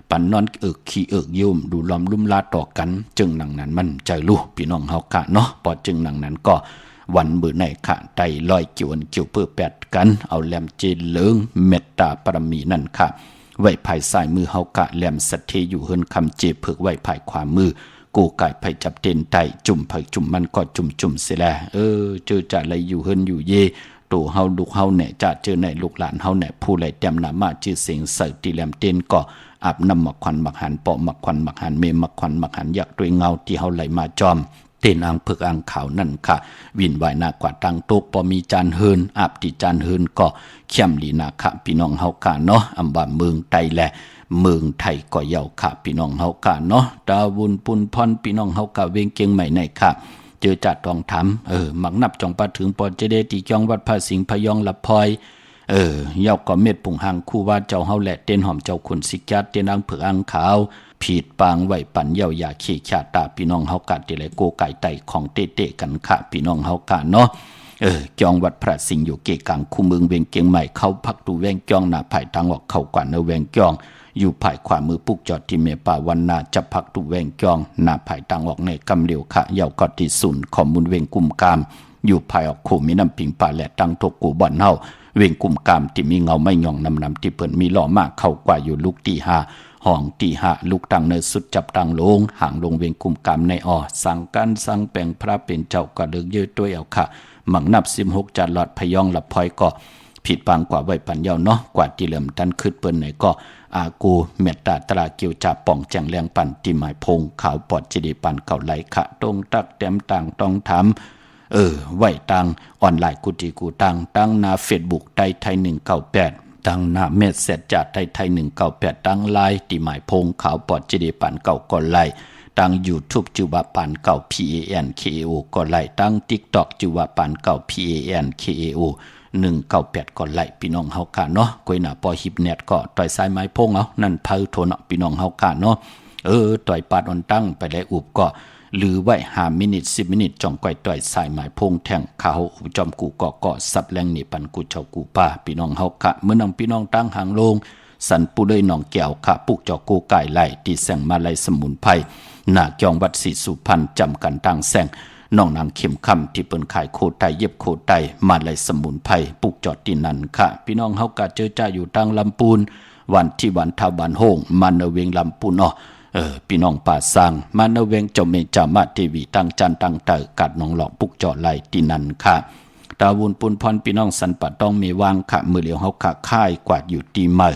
ปันนอนขี้ยุ่มดูลอมลุ่มลาตอกกันจึงหนังนั้นมันใจลู่พี่น้องเฮากะเนาะปอจึงหนังนั้นก็วันมื้อไหนค่ะไตลอยเกี่ยวเปื้อ8กันเอาแหลมเจเหลืองเมตตาปรมีนั่นค่ะไว้ภายซ้ายมือเฮากะแหลมสัทเทอยู่เฮินคำเจเพิกไว้ภายขวามือกูไก่ไผจับเต้นไตจุ่มไผจุ่มมันก็จุ่มเสียแลเจอจะอะไรอยู่เฮินอยู่เยตัวเฮาลูกเฮาเนี่ยจะเจอในลูกหลานเฮาเนี่ยผู้ไหลเต็มหน้ามาชื่อเสียงใส่ตีแหลมเต้นก็อาบน้ำหมักควันหมักหันปอหมักควันหมักหันเมหมักควันหมักหันอยากด้วยเงาที่เฮาไหลมาจอมเต้นอ่างเพิกอ่างขาวนั่นค่ะวินไหวหน้ากว่าตังโตปอมีจานเฮินอาบที่จานเฮินก็เข้มลีนาค่ะพี่น้องเฮากะเนาะอำว่าเมืองไตแลเมืองไทยก็เยาค่ะพี่น้องเฮากะเนาะดาวุนปุนพรพี่น้องเฮากะเวงเกียงใหม่ในค่ะเจอจัดทองถามหมักนับจองปาถึงปอเจเดติจองวัดพระสิงห์พยองละพลอยเยาก็เม็ดปุ่งหางคู่ว่าเจ้าเฮาแหละเต้นหอมเจ้าขุนสิกจัดเต้นอ่างเผือกอ่างขาวผีดปางไหวปั่นเยาอย่าขี้ขาตาพี่น้องเฮากะติเลยโกไก่ไตของเตะกันค่ะพี่น้องเฮากะเนาะจองวัดพระสิงห์อยู่เกกังคู่เมืองเวียงเกียงใหม่เข้าพักตูแวงจองหน้าภายทางออกเข้ากว่าเนแวงจองอยู่ภายขวามือปุกจอดที่เมป่าวันนาจะพักตูแวงจองหน้าภายทางออกในกำเหลียวค่ะเยากอติศูนย์ข้อมูลเวงกุมกามอยู่ภายออกโคมีน้ำปิงป่าและตั้งทกกูบ่อนเฮาเวงกุมกามที่มีเงาไม่ย่องนำที่เปิ้นมีล้อมากเข้ากว่าอยู่ลูกที่5ห้องที่5ลูกตังเนสุดจับตังลงห่างลงเวงกุมกามในสั่งกันสั่งแปลงพระเป็นเจ้าก็เลิกเยอะด้วยเอาค่ะหมังนับ16จัดหลอดพยองละพลอยก็ผิดปางกว่าไว้ปันเยาเนาะกว่าที่เริ่มตันขึ้นเปิ้นไหนก็อากูเมตตาตราเกียวจ่าป่องแจงแรงปันที่หมายพงขาวปอดจิดีปันเก่าไหลขะตรงตักเต็มต่างต้องทำไหวตังออนไลน์กูจีกูตังตั้งหน้าเฟซบุ๊กไทย198ตั้งหน้าเมสเซจจ่าไทย198ตั้งไลน์ที่หมายพงขาวปอดจิดีปันเก่าก่อนไลตั้ง YouTube จือว่าปานเก่า PANKAO ก็ไล่ตั้ง TikTok จือว่าปานเก่า PANKAO 198ก็ไล่พี่น้องเฮากะเนาะกวยหน้าปอฮิปเน็ตก็ต่อยสายไม้พงเอานั่นเผาโทนพี่น้องเฮากะเนาะต่อยปาดอ่อนตั้งไปได้อุบก็หรือไว้5 มินิท10 มินิทจ่องก้อยต่อยสายไม้พงแทงเขาจอมกูก็สับแรงนี่ปันกูเจ้ากูป้าพี่น้องเฮากะเมื่อนำพี่น้องตั้งหางลงสันปูเลยหนองแก้วค่ะปุกจอกูไก่ไล่ที่แสงมาไล่สมุนไพรหน้าจองวัดศรีสุพรรณจำกันตั้งแสงน้องนางเข็มคำที่เปิ้นขายโคไตเย็บโคไตมาไล่สมุนไพรปุกจอดที่นั่นค่ะพี่น้องเฮากะเจอจ้าอยู่ทางลำปูนวันที่วันทาวันโฮงมาเนเวงลำปูนพี่น้องป่าสร้างมาเนเวงเจ้าเมจามาเทวีตั้งจันตั้งเตอกัดน้องหลอกปุกจอดไล่ที่นั่นค่ะต ตาวุนปุนพรพี่น้องสันปะต้องมีวางขะมือเหลียวเฮาขะค่ายกวาดอยู่ตีเมอ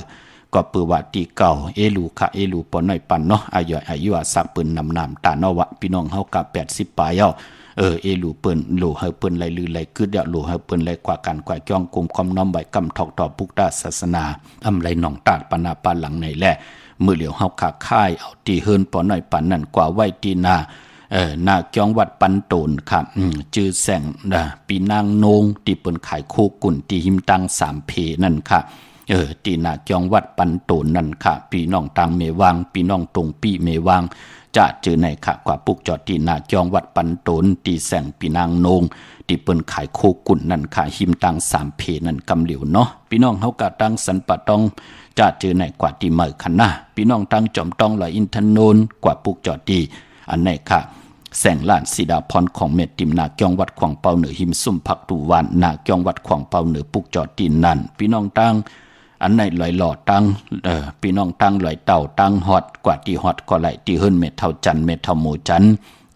ก็ปือว่าตีเก่าเอลูขะเอลูปอนน้อยปันเนาะอายุสักปืนนำตาเนาะวะพี่น้องเฮากะ80ปลายเอาเอลูเปิ้นโลเฮาเปิ้นไหลลือไหลกึดโลเฮาเปิ้นไหลกว่ากันกว่าจ้องกุมความน้อมใบกำทอกต่อปุกตาศาสนาอำไหลหนองตาดปนาปานหลังในแลมือเหลียวเฮาขะค่ายเอาตีเฮินปอนน้อยปันนั่นกว่าไว้ตีนานาเกียงวัดปันโตนครับจือแสงปีนางนงที่เปิ้นขายโคกุ่นที่หิมตัง3เพนั่นค่ะตีนาเกียงวัดปันโตนนั่นค่ะพี่น้องตังเมวังพี่น้องตรงปีเมวังจะเจอในค่ะกว่าปุกจอดตีนาเกียงวัดปันโตนที่แสงปีนางนงที่เปิ้นขายโคกุ่นนั่นค่ะหิมตัง3เพนั่นกำเหลียวเนาะพี่น้องเฮากะตังสันปะตองจะเจอในกว่าที่เมอคันนะพี่น้องตังจอมตองลอยอินทนนท์กว่าปุกจอดตีอันไหนค่ะแสงล้านสีดาพรของเม็ดติมนาเกียงวัดขวางเปาเหนือหิมซุ่มผักตูวันนาเกียงวัดขวางเปาเหนือปุกจอดตีนนั่นพี่น้องตั้งอันไหนลอยหล่อตั้งพี่น้องตั้งลอยเต่าตั้งฮอดกว่าที่ฮอดก็ไหลที่เฮิรนเม็ดเท่าจันเม็ดเท่าหมูจัน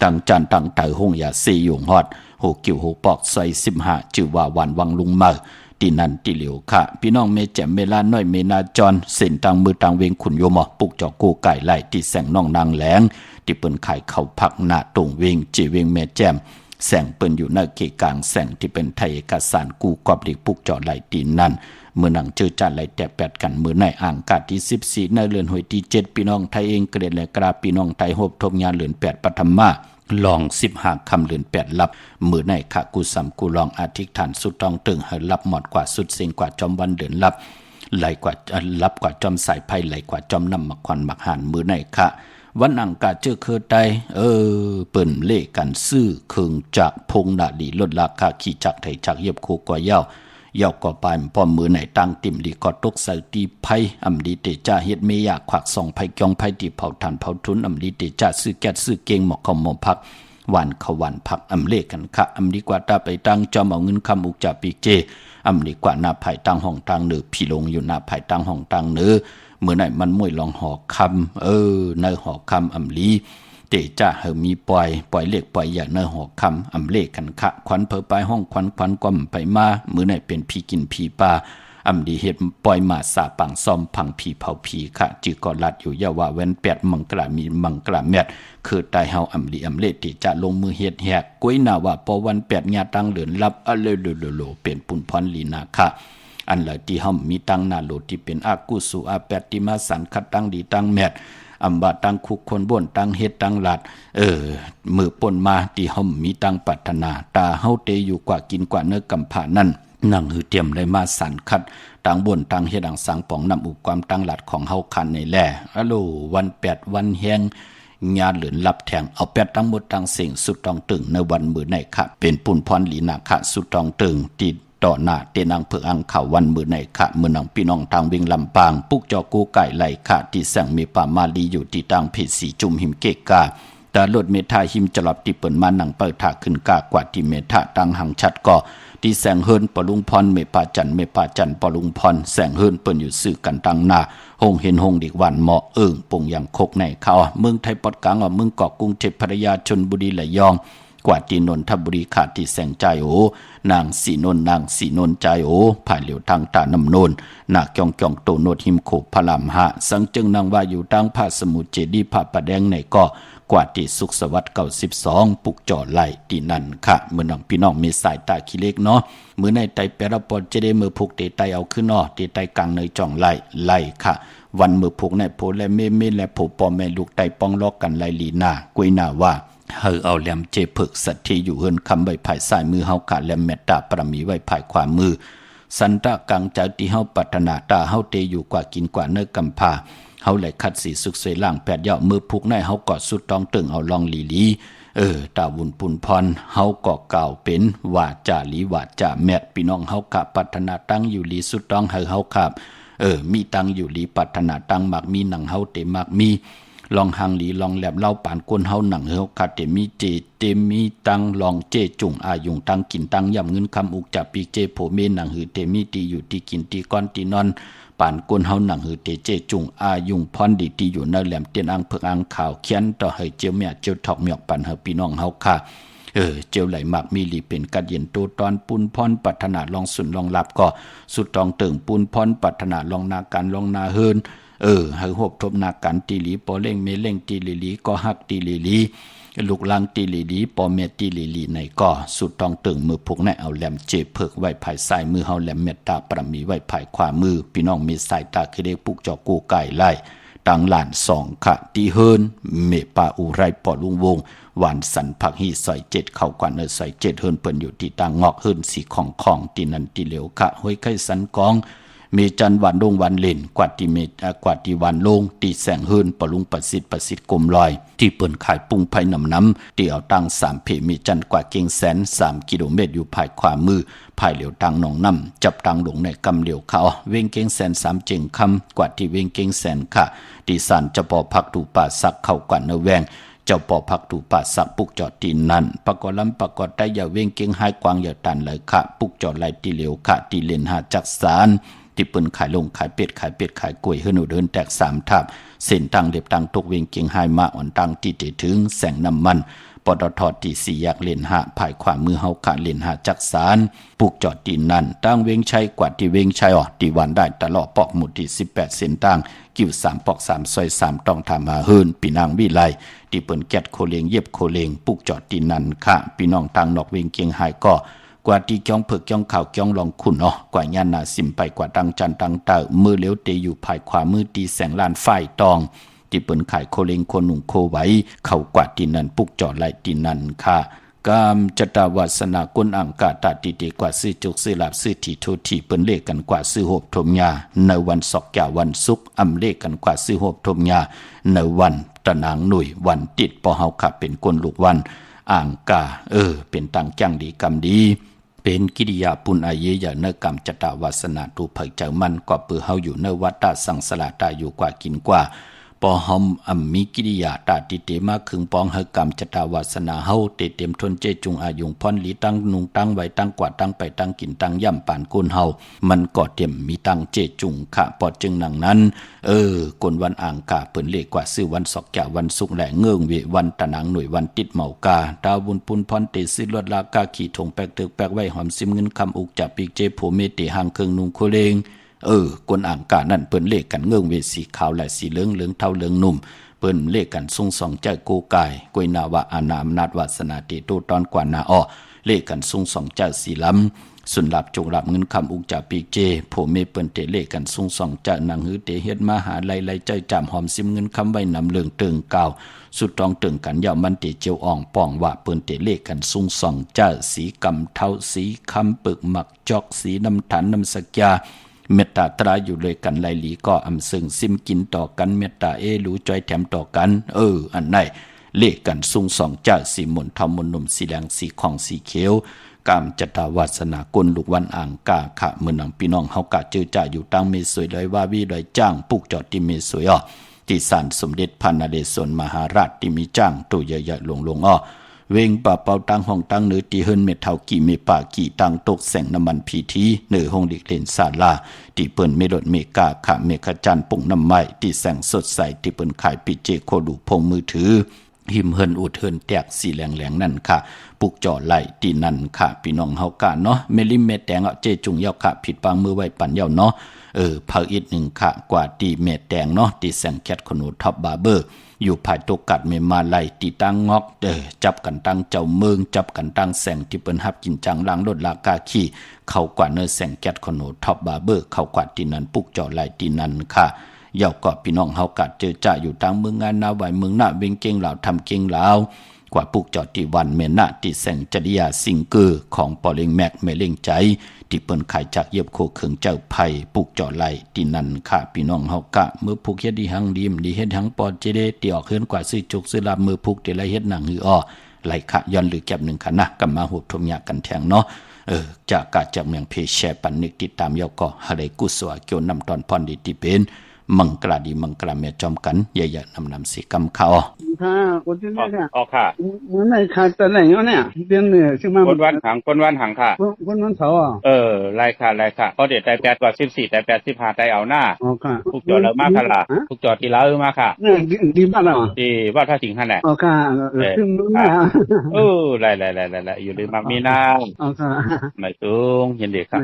ตั้งจันตั้งเต่าห้องยาซีอยู่ฮอดโหกิ่วโหปอกใส่15จือว่าวันวังลุงเมอตีนั่นตีเหลียวค่ะพี่น้องเมแจ่มเมลาน้อยเมนาจรเส้นตังมือตังเวงขุนโยมปุกจอกูไก่ไหลที่แสงน้องนางแหลงที่เปิ้นขายเข้าพักหน้าตรงเวงจีเวงแม่แจ่มแสงเปิ้นอยู่หน้าเกกลางแสงที่เป็นไทยเอกสารกูกอบหลีกปุกจอไหลตีนั่นเมื่อนังเจอจัดไหลแต่8กันมือในอ่างกาดที่14ในเรือนหวยที่7พี่น้องไทยเองเกรดและกราพี่น้องไทยโฮบทบงานเรือน8ปฐมมาลอง15คำเรือน8ลับมือในขะกูสำกูลองอาทิตย์ฐานสุดตองตึงให้รับหมดกว่าสุดเสียงกว่าจอมวันเดือนลับไหลกว่ารับกว่าจอมสายไพ่ไหลกว่าจอมน้ำมักควันมักหานมือในขะวันอังกาเจอเคอไตเปิ่นเล่กันซื้อเคืองจากพงนาดีลดราคาขี่จักไทยจักเย็บโคกว่าเย้าก็ปานพอมือไหนตั้งติ่มดีก็ตกใส่ตีไพ่อำดีเตจ่าเฮ็ดเมียขวักส่องไพ่จองไพ่ตีเผาทานเผาทุนอำดีเตจ่าซื้อแก๊สซื้อเก่งหมอกคอมหมอพักหวานขวานผักอำเล่กันค่ะอำดีกว่าตาไปตั้งจอมเอาเงินคำอุกจ่าปีเจอำดีกว่าหน้าไผ่ตั้งห้องตั้งเหนือพี่ลงอยู่หน้าไผ่ตั้งห้องตั้งเหนือเมื่อไหนมันมวยลองหอคำในหอคำอำลีเตจ่าเฮมีปล่อยเล็กปล่อยอย่างในหอคำอำเล่กันค่ะขวัญเพอไปห้องขวัญกว่ำไปมาเมื่อไหนเป็นพี่กินพี่ปลาอำดีเฮ็ดปล่อยมาสาปังซ่อมพังผีเผาผีค่ะจือก็ลัดอยู่ยาว่าแว้น8มังกรามีมังกราแมดคือตายเฮาอำลีอำเล่ติจะลงมือเฮ็ดแหกก้วยหน้าว่าปอวัน8ญาตั้งเหลือนรับโลเป็นปุ่นพรลีนาค่ะอันละที่เฮามีตั้งนาโลที่เป็นอากุสุอาแปดติมาสันคัดตั้งดีตั้งแมดอำบาตั้งคุกคนบ่นตั้งเฮ็ดตั้งหลัดมือป่นมาที่เฮามีตั้งปรารถนาตาเฮาเตอยู่กว่ากินกว่าเนื้อกำผานั่นนั่งหือเตรียมได้มาสันคัดตั้งบ่นตั้งเฮ็ดดังสังปองนำอุปความตั้งหลัดของเฮาคันในแลอะโลวัน8วันแฮงญาเหลือนรับแทงเอา8ทั้งหมดทั้งสิ่งสุดต้องตึงในวันมื้อในค่ะเป็นปุ่นพรลีนาค่ะสุดต้องตึงติดต่อหน้าเตนังเพื่ออังข่าววันมือในค่ะมือนังพี่น้องทางเวียงลำปางปุกจอกูไก่ไหลค่ะที่แสงมีป่ามาลีอยู่ที่ต่างเพชรสีจุ่มหิมเกกาตาลดเมทาหิมจลับที่เปิดมาหนังเปิดถาขึ้นกากว่าที่เมทาตังหังชัดก่อที่แสงเฮินปลุงพรเมปาจันปลุงพรแสงเฮินเปิ้นอยู่สื่อกันตังนาหงเห็นหงดีกวันเหมาะปงอย่างคกในเขาเมืองไทยปอดกลางเมืองเกาะกรุงเทพภรยาชลบุรีระยองกว่าที่นนทบุรีขาดที่แสงใจนางสีนนใจผ่ายเหลียวทางตาน้ำนนนาเกียงโตโนดหิมโขพลามหะสังจึงนางว่าอยู่ตั้งพระสมุทรเจดีย์พระประแดงในก็กว่าที่สุขสวัสดิ์92ปุกจ่อไหลที่นั่นค่ะเมื่อนังพี่น้องมีสายตาขี้เล็กเนาะมือในไตเปรปอจะได้มือผูกเตไตเอาขึ้นนอเตไตกลางในจ่องไหลค่ะวันมือผูกในโพและเมและโผปอแม่ลูกไตป้องลอกกันไหลลีนากุยนาว่าเฮาเอาแหลมเจผึกสัตที่อยู่เฮินคำใบไผ่ซ้ายมือเฮากะแหลมเมตตาปรมีไว้ไผ่ขวามือสันตะกังจากที่เฮาปรารถนาตาเฮาเตอยู่กว่ากินกว่าเนื้อกำพาเฮาไหลคัดสีสุกสวยล่าง8ย่อมือผูกในเฮากอดสุดต้องตึงเอาลองลีตาวุนปุนพรเฮาก็กล่าวเป็นว่าจาลีว่าจาแมดพี่น้องเฮากะปรารถนาตั้งอยู่ลีสุดต้องเฮาครับมีตั้งอยู่ลีปรารถนาตั้งมักมีหนังเฮาเตมักมีลองหังหลีลองแหลมเล่าปานกวนเฮาหนังเฮาคาเตมีเจเตมีตังลองเจจุงอายุงตังกินตังย่ำเงินคำอุกจับปีเจโผเมหนังหือเตมีตีอยู่ที่กินตีก้อนตีนอนปานกวนเฮาหนังหือเตเจจุงอายุงพรดีตีอยู่ในแหลมเตียนอังเพิงอังข่าวเขียนต่อให้เจียวเมียเจียวถอกเมียกปันเฮาพี่น้องเฮาค่ะ เจียวไหลหมักมีหลีเป็นกัดเย็นโตตอนปุนพรปัฒนาลองสุนลองหลับก็สุดตองเติงปุนพรปัฒนาลองนาการลองนาเฮินให้หบทบนาการตีหลีปอเล่งเมเล่งตีหลีก็ฮักตีหลีลูกลังตีหลีปอเมตีหลีในก็สุดตองเติงมือพกแน่เอาแหลมเจเพิกไว้ภายซ้ายมือเฮาแหลมเมตตาประมีไว้ภายขวามือพี่น้องมีสายตาคือได้ปุกจอกูไก่ไล่ตังหลานสองขะตีเฮินเมปาอุไรปอลุงวงหวานสันผักฮีใส่เจ็ดเข้ากว่าเนใส่เจ็ดเฮินเปิ้นอยู่ที่ตังงอกเฮินสีของตีนันตีเหลวขะห้วยไข่สันกองมีจันวันลงวันเล่นกว่าที่เมกว่าที่วันลงตีแสงเฮินปลุงประสิทธิ์กลมลอยที่เปิ้นขายปุงไผ่น้ำที่เอาตัง3 เพมีจันกว่าเก่งแสน3 กิโลเมตรอยู่ภายขวามือภายเหลียวตังหนองน้ำจับตังหลงในกำเหลียวเขาเว้งเก่งแสน3 เจงคำกว่าที่เว้งเก่งแสนค่ะที่สานจะปอพักถูป่าสักเข้ากว่าเนแวงเจ้าปอพักถูป่าสักปุกจอดตีนั่นปะกอลำปะกอได้อย่าเว้งเก่งหายกวางอย่าตันเลยค่ะปุกจอดไหลตีเหลียวค่ะตีเลนหาจักสารที่เปิ้นขายลงขายเป็ดขายกล้วยเฮือนเดินแตก3 ทับเส้นตังเล็บตังตกเวงเกียงไฮมาอ่อนตังที่ถึงแสงน้ำมันปตทที่4 แยกเลนหะภายขวามือเฮาขาเลนหะจักสารปุกจอดตีนั่นตั้งเวงชัยกว่าที่เวงชัยที่วันได้ตลอดปอกหมุดที่18 เส้นตังกิ้ว3 ปอก3 ซอย3ต้องทำมาเฮินพี่นางวิไลที่เปิ้นแกดโคเลงเย็บโคเลงปุกจอดตีนั่นค่ะพี่น้องตังนอกเวงเกียงไฮก็กว่าที่จ้องเผือกจ้องข่าวจ้องลองขุนกว่าญาณาสิมไปกว่าดังจันตังเตอมือเลี้ยวเตอยู่ภายขวามือตีแสงลานไฟตองที่เปิ้นขายโคเลงโคหนุ่งโคไว้เข้ากว่าที่นั่นปุกจอดไหลที่นั่นค่ะกามจตาวาสนากุลอังกาตาติเดกว่าซื้อจุกซื้อลาบซื้อที่โทที่เปิ้นเลขกันกว่าซื้อโหบทมยาในวันศอกแก่วันศุกร์อำเลขกันกว่าซื้อโหบทมยาในวันตะนางหนุ่ยวันติดปอเฮาขับเป็นคนลูกวันอ่างกาเป็นตังจังดีกรรมดีเป็นกิริยาปุณอาเยยะเนกรรมจตาวาสนาตูเผยเจ้ามันกว่าเปือเฮาอยู่เนวัตตาสังสลาตาอยู่กว่ากินกว่าปอหอมมีกิริยาตาติเตมาขึงปองเฮกรรมจตาวาสนาเฮาเตเต็มทนเจจุงอายุงพรหลีตั้งนุงตั้งไว้ตั้งกว่าตั้งไปตั้งกินตั้งย่ำปานกุนเฮามันก็เต็มมีตั้งเจจุงขะปอดจึงหนังนั้นกนวันอ่างกาเปิ้นเลขกว่าซื้อวันศอกแก่วันสุกแหลเงื่องเววันตะนางหน่วยวันติดเหมากาดาวบุญปุนพรเตสิลวดลากาขี่ถงแปกตึกแปกไว้หอมซิมเงินคำอุกจับปีกเจโผเมติหางเครื่องนุงโคเลงกนอ่างกานั่นเปิ้นเลขกันเงื่องเวสีขาวและสีเหลืองเท่าเหลืองนุ่มเปิ้นเลขกันทรงสองใจโกกายกวยนาวะอานาอำนาจวาสนาติโตตอนกว่านาเลขกันทรงสองใจสีล้ำสุนหลับจงหลับเงินคำอุกจ่าปีกเจโผเมเปิ้นเตเลขกันทรงสองใจนางหือเตเฮ็ดมาหาไล่ใจจามหอมซิมเงินคำไว้นำเลืองเติงกาวสุดตองเติงกันยาวมันเตเจียวอ่องป่องว่าเปิ้นเตเลขกันทรงสองใจสีกำเท่าสีคำปึกหมักจอกสีน้ำฐานน้ำสักยาเมตตาตราอยู่เลยกันไลหลีก็อำซึ่งซิมกินต่อกันเมตตารู้จอยแถมต่อกันอันไหนเลขกันสูงสองเจ้าสีมนทอมมนนุ่มสีแดงสีของสีเขียวกามจตาวาสนากุลลูกวันอ่างกาขะเมื่อนังพี่น้องเฮากะเจอจ่าอยู่ตั้งเมสวยเลยว่าวิเลยจ้างปุกจอดที่เมสวยที่ศาลสมเด็จพระนเรศวรมหาราชที่มีจ้างตัวใหญ่ๆลงเวงป่าเป่าตังห้องตังเนื้อตีเฮินเมเท่ากี่เมป่ากี่ตังตกแสงน้ำมันพีทีเนื้อห้องเด็กเล่นศาลาที่เปิ้นเมรดเมกาขะเมฆจันปุ่งน้ำไม้ที่แสงสดใสที่เปิ้นขายปิเจโคดูพงมือถือหิมเฮินอุดเฮินแตกสีแหลงนั่นค่ะปุกจ่อไหลตีนั่นค่ะพี่น้องเฮากะเนาะเมลิเมแตงเจจุงยาวค่ะผิดปางมือไว้ปันยาวเนาะภาคอีกหนึ่งค่ะกว่าตีเมแตงเนาะที่แสงแคทขนูท็อปบาร์เบอร์อยู่ภายตกกัดเมมาไลตีตั้งงอกจับกันตั้งเจ้าเมืองจับกันตั้งแสงที่เปิ้นฮับกินจังล้างรถลากาขี้เข้ากว่าเนื้อแสงแคทขนูท็อปบาร์เบอร์เข้ากว่าตีนั้นปุกจ่อไหลตีนั้นค่ะยาวก็พี่น้องเฮากัดเจอจ่าอยู่ทางเมืองงานนาไว้เมืองหน้าเวงเก่งลาวทำเก่งลาวกว่าปุกจอดที่วันเมนะที่แสงจริยาสิงเกอร์ของปอเลงแม็กเมเลงใจที่เปิ้นขายจากเย็บโคเขิงเจ้าไผ่ปุกจอดไหลที่นั่นค่ะพี่น้องเฮากะมือปุกเฮ็ดดีหังดีมดีเฮ็ดหังปอเจเดตีออกเฮือนกว่าซื้อจุกซื้อลาบมือปุกที่ไรเฮ็ดหนังหือไหลขะย้อนหรือแก็บหนึ่งค่ะนะกำมาหุบทมยากันแทงเนาะจากกาจากเมืองเพแชปันนึกติดตามยาวก็หะไดกุศวเกี่ยวนำตอนพรดีที่เป็น มังกลาดีมังกลาเมียจอมกันใหญ่ๆนำสีกำเขาค่ะคนที่นี่ค่ะออกค่ะเหมือนในขาดแต่ไหนเนี่ยเดือนเนี่ยใช่ไหมคนวันหังคนวันเสาร์ไรค่ะเพราะเด็ดแต่8 กว่า14แต่8 15แต่เอาหน้าอ๋อค่ะพวกจอดแล้วมาค่ะล่ะพวกจอดที่แล้วมาค่ะเนี่ยดีบ้านเราที่ว่าถ้าสิงห์แหละอ๋อค่ะขึ้นนู้นนะไรอยู่ดีมามีนาอ๋อค่ะไม่สูงเห็นเด็กค่ะ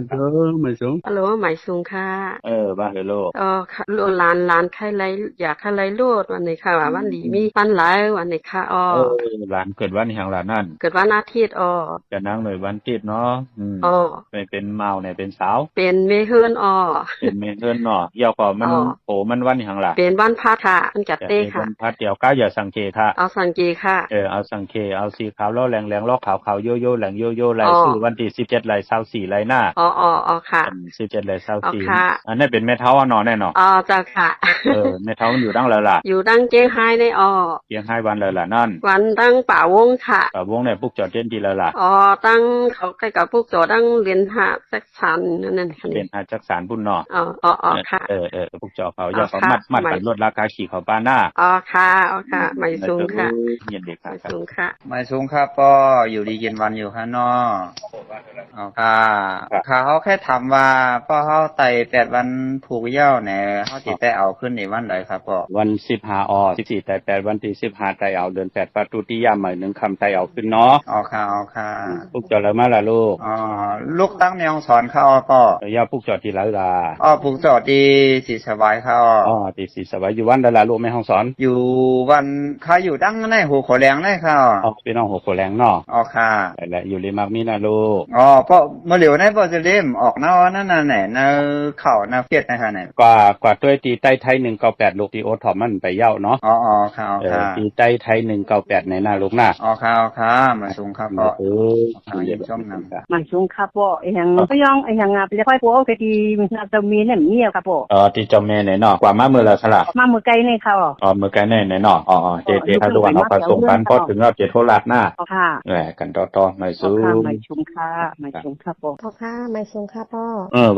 ไม่สูงฮัลโหลไม่สูงค่ะบ้านโลกลานใครไรอยากใครไรโลดวันนี้ค่ะวันนี้มีปันหลายวันนี้ค่ะหลานเกิดวันแห่งหลานนั่นเกิดวันอาทิตย์จะนั่งเลยวันติดเนาะไม่เป็นเมาเนี่ยเป็นสาวเป็นเมเฮิร์นเป็นเมเฮิร์นเนาะเกี่ยวกับมันวันแห่งหลานเป็นวันพัดค่ะมันจัดเต้ค่ะวันพัดเดี๋ยวก้าอย่าสังเกตค่ะเอาสังเกตค่ะเอาสังเกตเอาสีขาวล้อแรงล้อขาวโยโย่แหลงโยโย่ไหลสู่วันที่17ไหล24ไหลหน้าค่ะ17ไหล24อันนี้เป็นแม่เท้าเนาะแน่เนาะเจ้าค่ะแม่เท้ามันอยู่ดังเลยล่ะอยู่ดังเจียงไฮ้ในเจียงไฮ้วันเลยล่ะนั่นวันตั้งป่าวงค่ะป่าวงเนี่ยพวกจอดเด่นดีเลยล่ะตั้งเขาใกล้กับพวกจอดตั้งเรียนหาจักสานนั่นเรียนหาจักสานบุญเนาะค่ะพวกจอดเขาย่อเขามัดกันลดราคาขี่เขาป้าหน้าค่ะไม่สูงค่ะเย็นเด็กค่ะไม่สูงค่ะไม่สูงครับก็อยู่ดีกินวันอยู่ข้างนอกค่ะเขาแค่ถามว่าพ่อเขาไต่8 วันผูกเย้าเนี่ยเขาติดแต่เอาขึ้นในวันไหนครับพ่อวัน15 14แต่8วันที่15ไต่เอาเดือน8ปฏิทินยามใหม่1คำไต่เอาขึ้นเนาะค่ะพวกจอดแล้วมาล่ะลูกลูกตั้งแนวสอนเขาก็ย่าพวกจอดที่แล้วล่ะพวกจอดที่สีสบายเขาที่สีสบายอยู่วันล่ะลูกแม่ห้องสอนอยู่วันเขาอยู่ตั้งในหัวโขแรงได้เขาเป็นน้องหัวโขแรงเนาะค่ะและอยู่ริมากมีนะลูกเพราะเมื่อเหลียวในบ่จะเล่มออกนอกนั่นน่ะแหน่ในเข่าในเฟียดนะคะไหนกว่าด้วยตีใต้ไทย198ลูกตีโอทอมมันไปเย้าเนาะค่ะตีใต้ไทย198ในหน้าลูกหน้าค่ะมาสูงครับพ่อเยี่ยมชมนะมาสูงครับพ่อก็ยังไปค่อยพ่อที่น่าจะมีเนี่ยมีครับพ่อที่จอมแม่ไหนเนาะกว่ามาเมื่อละค่ะมาเมื่อไกลนี่ค่ะเมื่อไกลไหนเนาะเจครับทุกวันเอาไปส่งกันพอถึงเราเจโทรลัดหน้าค่ะกันต่อไม่สูงไม่สูงค่ะไม่สูงครับพ่อค่ะไม่สูงค่ะพ่อ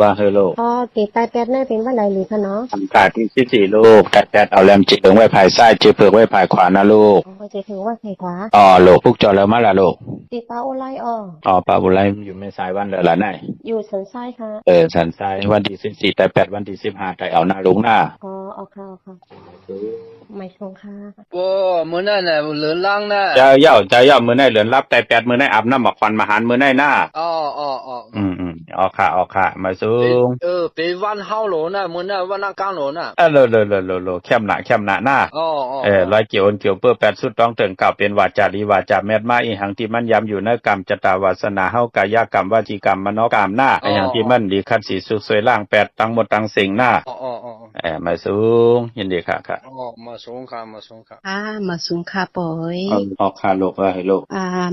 ว่าเฮโลพ่อตีใต้8นี่เป็นวันใดหรือคะเนาะกาที่14ลูก8เอาแรมจิเพิงไว้ภายซ้ายจิเพิงไว้ภายขวานะลูกจิเพิงไว้ภายขวาลูกพวกจอแล้วมาล่ะลูกตีปาอุไลปาอุไลอยู่แม่สายวันเลยล่ะไหนอยู่สันทรายค่ะสันทรายวันที่14แต่8วันที่15ไต่เอาหน้าลุงหน้าค่ะไม่ชงค่ะมื้อนั้นน่ะเหลือนลังน่ะจะเย้ามื้อนั้นเหลือนรับแต่8มื้อนั้นอาบน้ำบักควันมาหารมื้อนั้นหน้าค่ะมาสูงเป็นวันเฮาโหลน่ะมื้อนั้นวันกลางโหลน่ะโลแคมหน้าหน้าร้อยเกี่ยวเพื่อ8สุดต้องเติงกล่าวเป็นวาจาดีวาจาแม่นมาอีหังที่มันย้ำอยู่ในกรรมจตาวาสนาเฮากายกรรมวจีกรรมมโนกรรมหน้าอีหังที่มันดีคัดสีสุขสวยล่าง8ทั้งหมดทั้งสิ่งหน้ามาสูงยินดีค่ะมาสูงค่ะมาสูงค่ะปอยค่ะลูกให้ลูก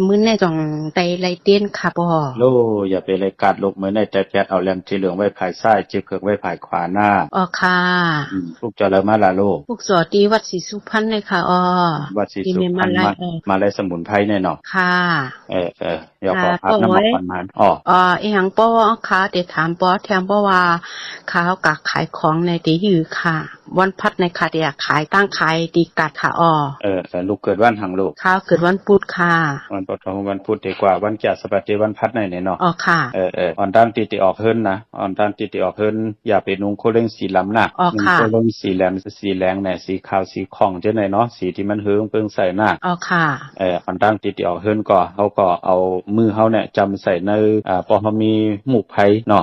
มื้อในจ่องไตไรเต้นค่ะปอลูกอย่าไปเลยกัดลูกมื้อในแต่แปดเอาแรมที่เหลืองไว้ภายซ้ายจิเพิงไว้ภายขวาหน้าค่ะพวกจอแล้วมาล่ะลูกพวกสอดีวัดศรีสุพรรณเลยค่ะวัดศรีสุพรรณมาเลยสมุนไพรแน่นอนค่ะอย่าขอพักน้ำมันมันอีหยังป้อค่ะเดี๋ยวถามป้อแถมป้อว่าข้าวกักขายของในตีอยู่ค่ะวันพัดในค่ะเดี๋ยวขายตั้งขายดีกัดค่ะลูกเกิดวันหังลูกข้าวเกิดวันพุธค่ะวันพุธดีกว่าวันจัดสปัติวันพัดในเนาะค่ะอ่อนด้านติออกเฮิรนนะอ่อนด้านติออกเฮิรนอย่าไปนุ่งโคเล้งสีล้ำนะนุ่งโคเล้งสีแหลมสีแรงเนี่ยสีขาวสีข่องเจ้าไหนเนาะสีที่มันเฮิงเพิ่งใส่หน้าค่ะอ่อนด้านติออกเฮิรนก็เขาก็เอามือเขาเนี่ยจำใส่ในพอเขามีหมูกไผ่เนาะ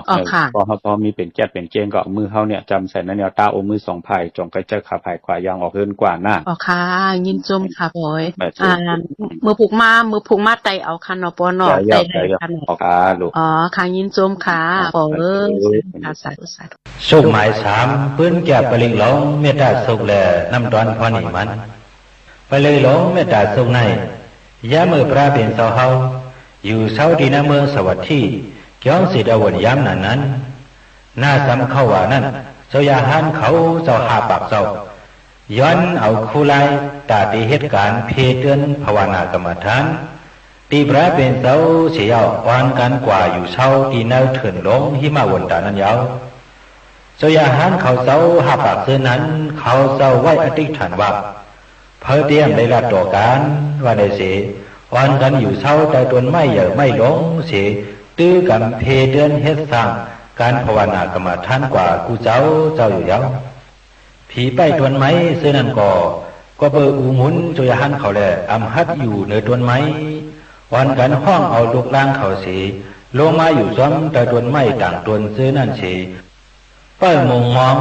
พอมีเป็นแก๊สเป็นเกงก็มือเขาเนี่ยจำใส่ในแนวตาโอมือ2ไผ่จงใกล้จะขาไผ่ขวายางออกเฮิรนกว่าหน้าค่ะยินจมค่ะบอยมือผูกมาไตเอาคันเนาะปอเนาะไตคันลูกค่ะยินจมค่ะปอสาธุสุขหมาย3ปื้นแก่ปลิงหลงเมตตาสุขแลน้ำตอนพอนี่มันปลิงหลงเมตตาสุขในยามมือพระเป็นเสาเฮาอยู่เสาดีนาเมืองสวัสดีเกี่ยวสิดาวนยามนั้นหน้าซ้ำเข้าว่านั้นเจ้าอย่าหันเขาเจ้าหาปากเจ้าย้อนเอาคู่ไล่ตาตีเหตุการณ์เพเตือนภาวนากรรมฐานตีพระเป็นเสาเสียวอ่อนกันกว่าอยู่เช้าตีแนวเถินลงหิมาวนตานั้นยาว โซยาหันเขาเศร้าหาปากเสื้อนั้นเขาเศร้าไว้อธิษฐานว่าเพอเตรียมได้รับต่อการว่าได้เสียวันกันอยู่เศร้าแต่ตนไม่เหย่อไม่หลงเสียตื้อกันเพเดือนเฮ็ดสร้างการภาวนากรรมฐานกว่ากูเจ้าอยู่ยาวผีไปตนไม้เสื้อนั้นก็เบออูหมุนโซยาหันเขาแหละอำหัดอยู่ในตนไม้วันกันห้องเอาลูกล่างเขาเสียลงมาอยู่ซ้อมแต่ตนไม้ต่างตนเสื้อนั่นเสียเป้ามองมอง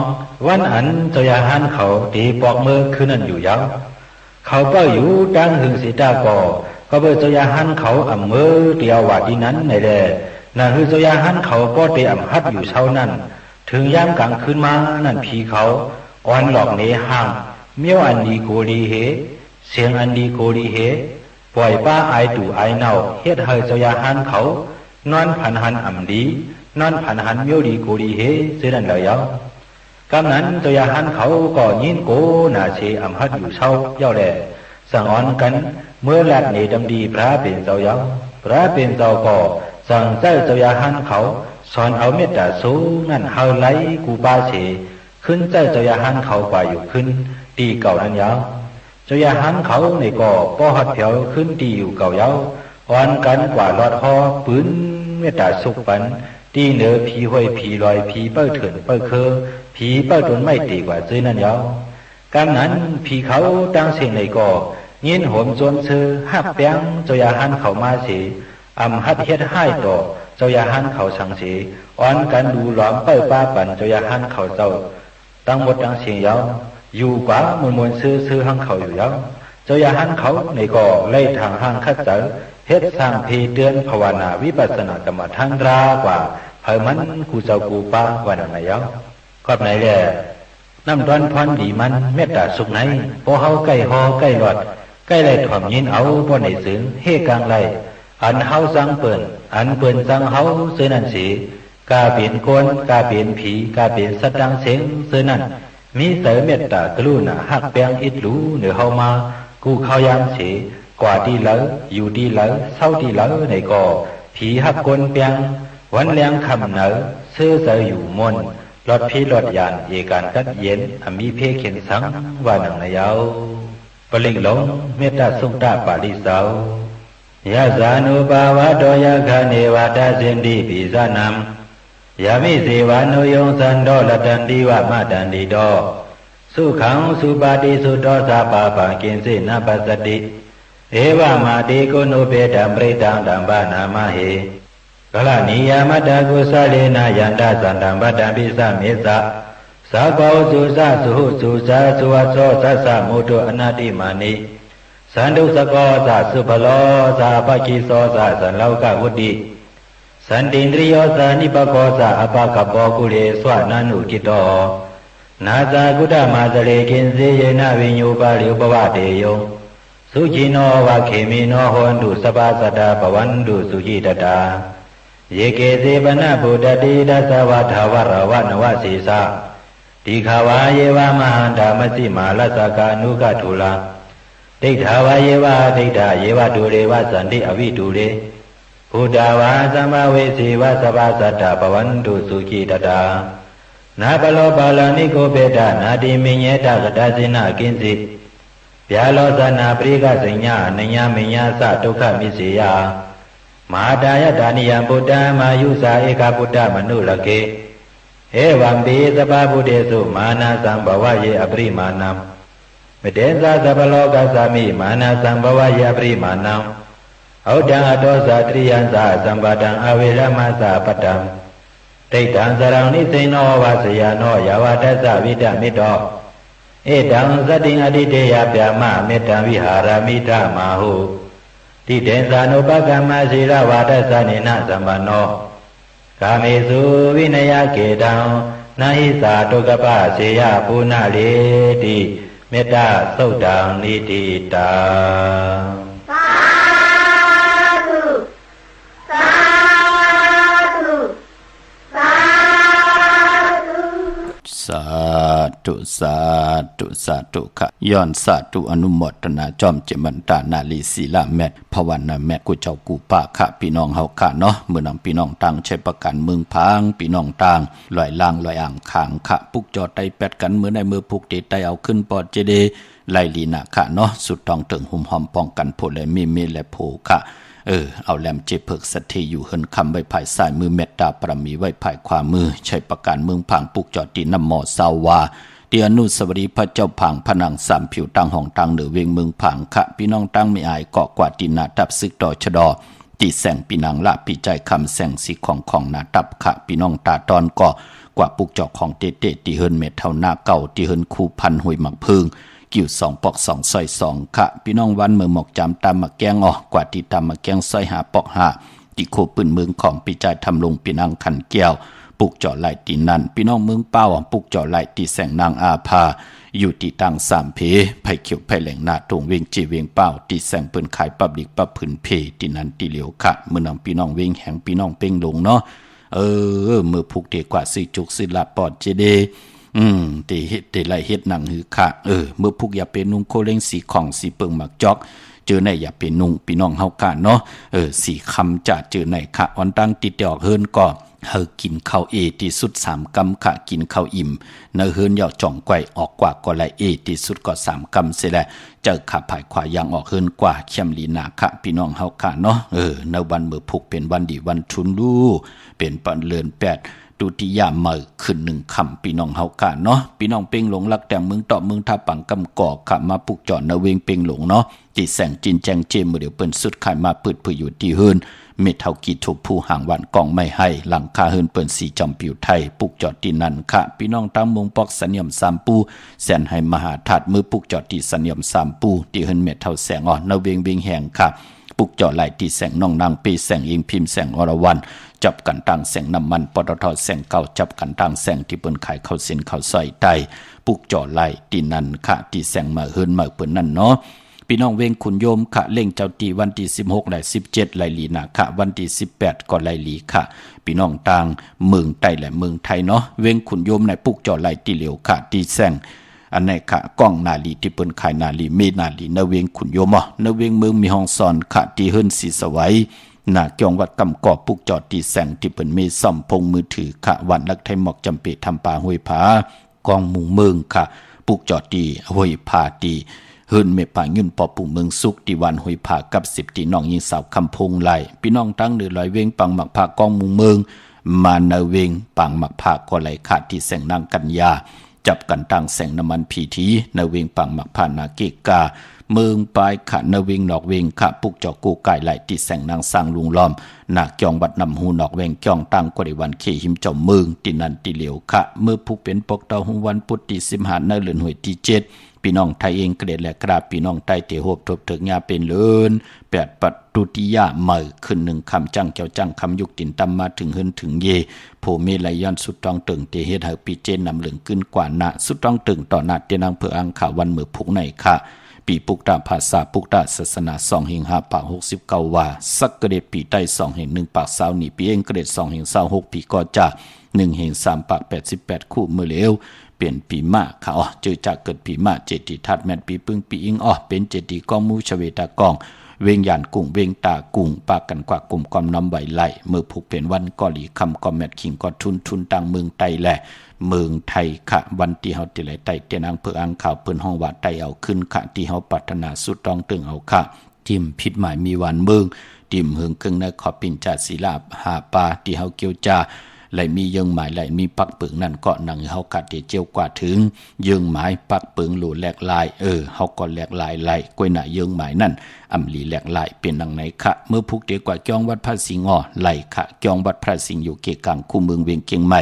วันอันโซยาหันเขาตีปอกมือคือนั่นอยู่ยาวเขาเป้าอยู่ดังหึงสีตาก็เบอโซยาหันเขาอำมือเดียวว่าดีนั้นในแลนั่นคือโซยาหันเขาก็เตะอำหัดอยู่เช้านั้นถึงยามกลางคืนมานั่นผีเขาอ่อนหลอกเนห่างเมียวอันดีโกดีเฮเสียงอันดีโกดีเฮปล่อยป้าไอตู่ไอเน่าเฮ็ดให้โซยาหันเขานอนผันหันอ่ำดีนอนผันหันเมียวดีโกดีเฮเสียนั่นแล้วกำนั้นโซยาหันเขาก็ยินโกหนาเชอำหัดอยู่เช้าเย้าแลสั่งอ่อนกันเมื่อลัดเนดำดีพระเป็นเจ้าเย้าพระเป็นเจ้าก็สั่งเจ้าโซยาหันเขาสอนเอาเมตตาสูงนั่นเฮาไหลกูบาเชขึ้นเจ้าโซยาหันเขากว่าอยู่ขึ้นตีเก่านั้นยาวโซยาหันเขาในก่อป้อหัดเถียวขึ้นตีอยู่เก่ายาวอ่อนกันกว่าลอดหอปืนเมตตาสุกปันตีเหนือผีห้อยผีลอยผีเป้าเถินเป้าเคอผีเป้าตนไม่ตีกว่าซื้อนั่นยาวกำนั้นผีเขาตั้งเสียงในก่อยินโหมจนซื้อหักแป้งโซยาหันเขามาเสียอำหัดเฮ็ดให้ต่อโซยาหันเขาสังเสียอ่อนกันดูหลอมเป้าป้าปั่นโซยาหันเขาเจ้าตั้งหมดตั้งเสียงยาวอยู่กว่ามวลซื้อหังเขาอยู่ยาวโซยาหันเขาในก่อไล่ทางห้างคัดเจอเฮ็ดสร้างเพเดือนภาวนาวิปัสสนากรรมฐานรากว่าเผยมันกูเจ้ากูป้าวันไหนยาวก็ไหนแหละน้ำร้อนพรดีมันเมตตาสุขไหนพอเฮาใกล้หอใกล้หลอดใกล้ไหลถ่อมยินเอาบ่ในสึงเฮกลางไหลอันเฮาสังเปิ้นอันเปิ้นสังเฮาเสื้อนั่นสิกาเปลี่ยนโกนกาเปลี่ยนผีกาเปลี่ยนสัตว์ดังเสียงเสื้อนั่นมีเสเมตตากรุณาหักแปงอิดหลูเหนือเฮามากูเขายามเสกว่าดีเหลออยู่ดีเหลอเศร้าดีเหลอในก่อผีหักกนแปงวันแรงคำเหนอเสื้อเสอยู่มนรถพีรถยานเอการกัดเย็นมีเพเข็นสังว่าหนังนายาวปลิงหลงเมตตาสุงตาปาลิสาวยะสานุปาวะโตยะคาเนวะตาสินติปิสานัมยามิเสวานุยงสันโดละตันติวะมะตันติโตสุขังสุปาติสุโตสาปาปังกินสินะปัสสติเอวะมาติโกนุเปตัมปริตังตัมปานามะเหกลานิยามตากุสะเลนะยันตสันตัมปตัมปิสะเมสะสาโกสุสะสุหุสุสะสุวัสโสสัสสะมุตุอนาติมานิสันตุสโกสะสุภโลสะปะกิโสสะสันโลกวุติสันตินทริโยสะนิปโกสะอปะกัปโปกุเลสวะนันุกิโตนาจากุตมาสเลกินสีเยนะวิญญูปาลิอุปวะเตโยสุจิโนวะเขมิโนโหนตุสปาสตาปวันตุสุจิตตาเยเกเสปนะพุทธติดัสสวะทาวรวะนวสีสาติขาวาเยวะมหันตามสิมาลัสสกานุกทุลาติถาวาเยวะติถาเยวะดุเรวะสันติอวิดุเรพุทธาวาสัมมาเวสีวะสปาสตาปวันตุสุจิตตานาปโลปาลานิโกเปตานาติมิเยตกตาสินากินสิဗျာလောဇနာပရိကစိညာနညာမညာသဒုက္ခမိစေယမဟာတာယဒါနိယံဗုဒ္ဓမာယုဇာဧကဗုဒ္ဓမနုရကေဧဝံပိသဗ္ဗဗုဒ္ဓေစုမာနသံဘဝယေအပရိမာဏံမတေသသဗ္ဗလောကသမိမာနသံဘဝယေအပရိမာဏံဩဒံအတောဇာတရိယံသသံပါတံအဝေရမသပတ္တံဒိဋ္ဌံသရံနိစိနောဝါစယနောယဝတ္တဝိတမိတောเอตังสติอดิเตยะปะมะเมตังวิหารามิธามาหุติเตสานุปกรรมศีลวาทสเนนะสัมปันโนกาเมสุวินยเกตังนาหิสาตุกปะเสยปุณะเลติเมตตาสุตังนิติตาสาธุสาธุสาธุ สาธุ ธุสาธุสาธุค่ะย้อนสาธุอนุโมทนาจอมเจมันตานาลีศีลาแม่ภาวนาแม่กูเจ้ากูป้าค่ะพี่น้องเฮาค่ะเนาะเมื่อนำพี่น้องต่างใช้ประกันเมืองพังพี่น้องต่างลอยล่างลอยอ่างขางค่ะปุกจอไตแปดกันเมื่อในมือปุกเตไตเอาขึ้นปอดเจเดไลลีนะค่ะเนาะสุดต้องถึงหุ่มหอมป้องกันโพและมีและโพค่ะเอาแหลมเจเพิกสัตย์อยู่เฮินคำไว้ภายซ้ายมือเมตตาปรมีไว้ภายขวามือใช้ประการเมืองพังปุกจอตีน้ำหมอสาวาเตียนุสวรีพระเจ้าพังผนังสามผิวตั้งห้องตั้งเหนือเวียงเมืองพังค่ะพี่น้องตั้งไม่อายเกาะกว่าตีนาดับซึกดอชดอตีแสงปีนังละปีใจคำแสงสีของนาดับค่ะพี่น้องตาตอนก่อกว่าปุกจอของเตตีเฮินเม็ดเท่าหน้าเก่าตีเฮินคูพันหุยหมักพึ่งกิ่ว2 ปอก 2 ซอย 2ค่ะพี่น้องวันเมืองหมอกจำตามมาแกงกว่าที่ตามมาแกงซอย5 ปอก 5ที่โคปืนเมืองของปีใจทำลงปีนังขันแก้วปุกเจาะไหลตีนั่นพี่น้องเมืองเป้าปุกเจาะไหลตีแสงนางอาภาอยู่ที่ตัง3 เพไผ่เขียวไผ่แหลงนาตรงเวียงจีเวียงเป้าตีแสงเปิ้นขายปับลิกปับผืนเพตีนั่นตีเหลียวค่ะเมื่อนำพี่น้องเวียงแห่งพี่น้องเป้งลงเนาะเมื่อพุกเดกว่าสิจุกสิลาปอดเจเดตีไรเฮ็ดหนังหือค่ะเมื่อพุกอย่าเป็นนุ่งโคเล้งสีของสีเปิงหมักจอกเจอในอย่าเป็นนุ่งพี่น้องเฮากันเนาะสีคำจะเจอในค่ะอ่อนตั้งติดดอกเฮิรนก็กินข้าวที่สุด3 กำค่ะกินข้าวอิ่มเนื้อเฮิรนยาวจ่องไกวออกกว่าก็ไรที่สุดก็3 กำเสียแหละเจอขาภายขวายางออกเฮิรนกว่าเข้มลีนาค่ะพี่น้องเฮากันเนาะในวันเมื่อพุกเป็นวันดีวันชุนลู่เป็นปันเลือน8ดุติยาเมื่อขึ้น1 คำพี่น้องเฮากะเนาะพี่น้องเป่งหลงลักแต่งเมืองต่อเมืองท่าปังกำกอกค่ะมาปุกจอดนาเวงเป่งหลงเนาะที่แสงจินแจงเจมเดี๋ยวเปิ้นสุดขายมาเปิดเผยอยู่ที่เฮิรนเม็ดเท่ากี่ถูกผู้ห่างวันกองไม่ให้หลังคาเฮิรนเปิ้นสีจอมผิวไทยปุกจอดที่นั่นค่ะพี่น้องตามมงปอกสัญญม3 ปูแสนให้มหาธาตุมือปุกจอดที่สัญญม3 ปูที่เฮิรนเม็ดเท่าแสงนาเวงแห่งค่ะปุกจอดไหลที่แสงน้องนางปีแสงอิงพิมพ์แสงอรวรรณจับกันตั้งแสงน้ำมันปตท.แสงเก่าจับกันตั้งแสงที่เปิ้นขายข้าวเส้นข้าวซอยไตปุกจอไหลที่นั่นค่ะที่แสงมาเฮิรนมาเปิ้นนั่นเนาะพี่น้องเวงขุนโยมค่ะเล่งเจ้าตีวันที่16และ17ไหลลีนะค่ะวันที่18ก็ไหลลีค่ะพี่น้องต่างเมืองใต้และเมืองไทยเนาะเวงขุนโยมในปุกจอไหลที่เหลียวค่ะที่แสงอันไหนค่ะก้องนาลีที่เปิ้นขายนาลีเมนาลีนเวงขุนโยมนเวงเมืองมีห้องซอนค่ะที่เฮิรนสีสวัยนาเกียงวัดกำกอบปุกจอดตีแสงที่เปิ้นมีซ่อมพงมือถือค่ะวันลักไทยหมอกจำเปทำป่าห้วยผากองมุงเมืองค่ะปุกจอดตีห้วยผาตีเฮิรนเมป่ายุ่นปอปุ่งเมืองสุกตีวันห้วยผากับ10ตีน้องยิงสาวคำพงไหลพี่น้องตั้งหรือลอยเวงปังหมักผากองมุงเมืองมานาเวงปังหมักผาก็ไหลขาดที่แสงนางกัญญาจับกันตั้งแสงน้ำมันพีทีนาเวงปังหมักผานาเกกาเมืองปลายขะนเวงนอกเวงขะปุกจอกูไก่ไหลติแสงนางสร้างลุงล้อมนาเกียงบัดนำหูนอกเวงเกียงตั้งกว่าวันเขหิมจอมเมืองตินันติเหลียวขะเมื่อผู้เป็นปกเตาหุวันพุทธิ15ในเลือนหวยที่7พี่น้องไทยเองเกรดและกราบพี่น้องไทยเตโหบทบถึงยาเป็นเลิน8ปัตตุติยาเมื่อขึ้น1 คำจังเจ้าจังคำยุกตินตำมาถึงเฮินถึงเยโพเมลยันสุดต้องตึงเตเฮ็ดให้ปีเจนนำเหลืองขึ้นกว่านะสุดต้องตึงต่อนาเตนางเพื่ออังขาวันเมื่อพุกในค่ะปีปุกตาภาษาปุกตาศาสนา2 แห่ง5 ปาก69ว่าสักกระเดปีใต้2 แห่ง1 ปาก20นี่ปีเองกระเด2 แห่ง26ปีก็จะ1 แห่ง3 ปาก88คู่มือเหลวเปลี่ยนปีมะค่ะเจอจากเกิดปีมะเจติทัดแม่นปีปึ้งปีอิงเป็นเจดีกองมูชเวตากองเวงยานกุ้งเวงตากุ้งปากกันกว่ากลุ่มกอมน้ำไหวไหลเมื่อผูกเป็นวันก็หลีคำก็แมดขิงก็ทุนต่างเมืองไตแหละเมืองไทยค่ะวันที่เฮาติไหลไตเตนางเพื่ออังข่าวเปิ้นห้องว่าไตเอาขึ้นค่ะที่เฮาปรารถนาสุดต้องตึงเอาค่ะทิมผิดหมายมีวันเมืองติ่มหึงกึ่งในขอปิ่นจาศิลาหาปาที่เฮาเกี่ยวจาไหลมีเยิงหมายไหลมีปักเปิงนั่นก็หนังเฮากัดเจียวกว่าถึงเยิงหมายปักเปิงหลูแหลกลายเฮาก็แหลกลายไหลกล้วยหน้าเยิงหมายนั่นอำลีแหลกลายเป็นดังไหนคะเมื่อพุกเดียกว่าเกียงวัดพระสิงห์ไหลค่ะเกียงวัดพระสิงห์อยู่เกกลางคู่เมืองเวียงเกียงใหม่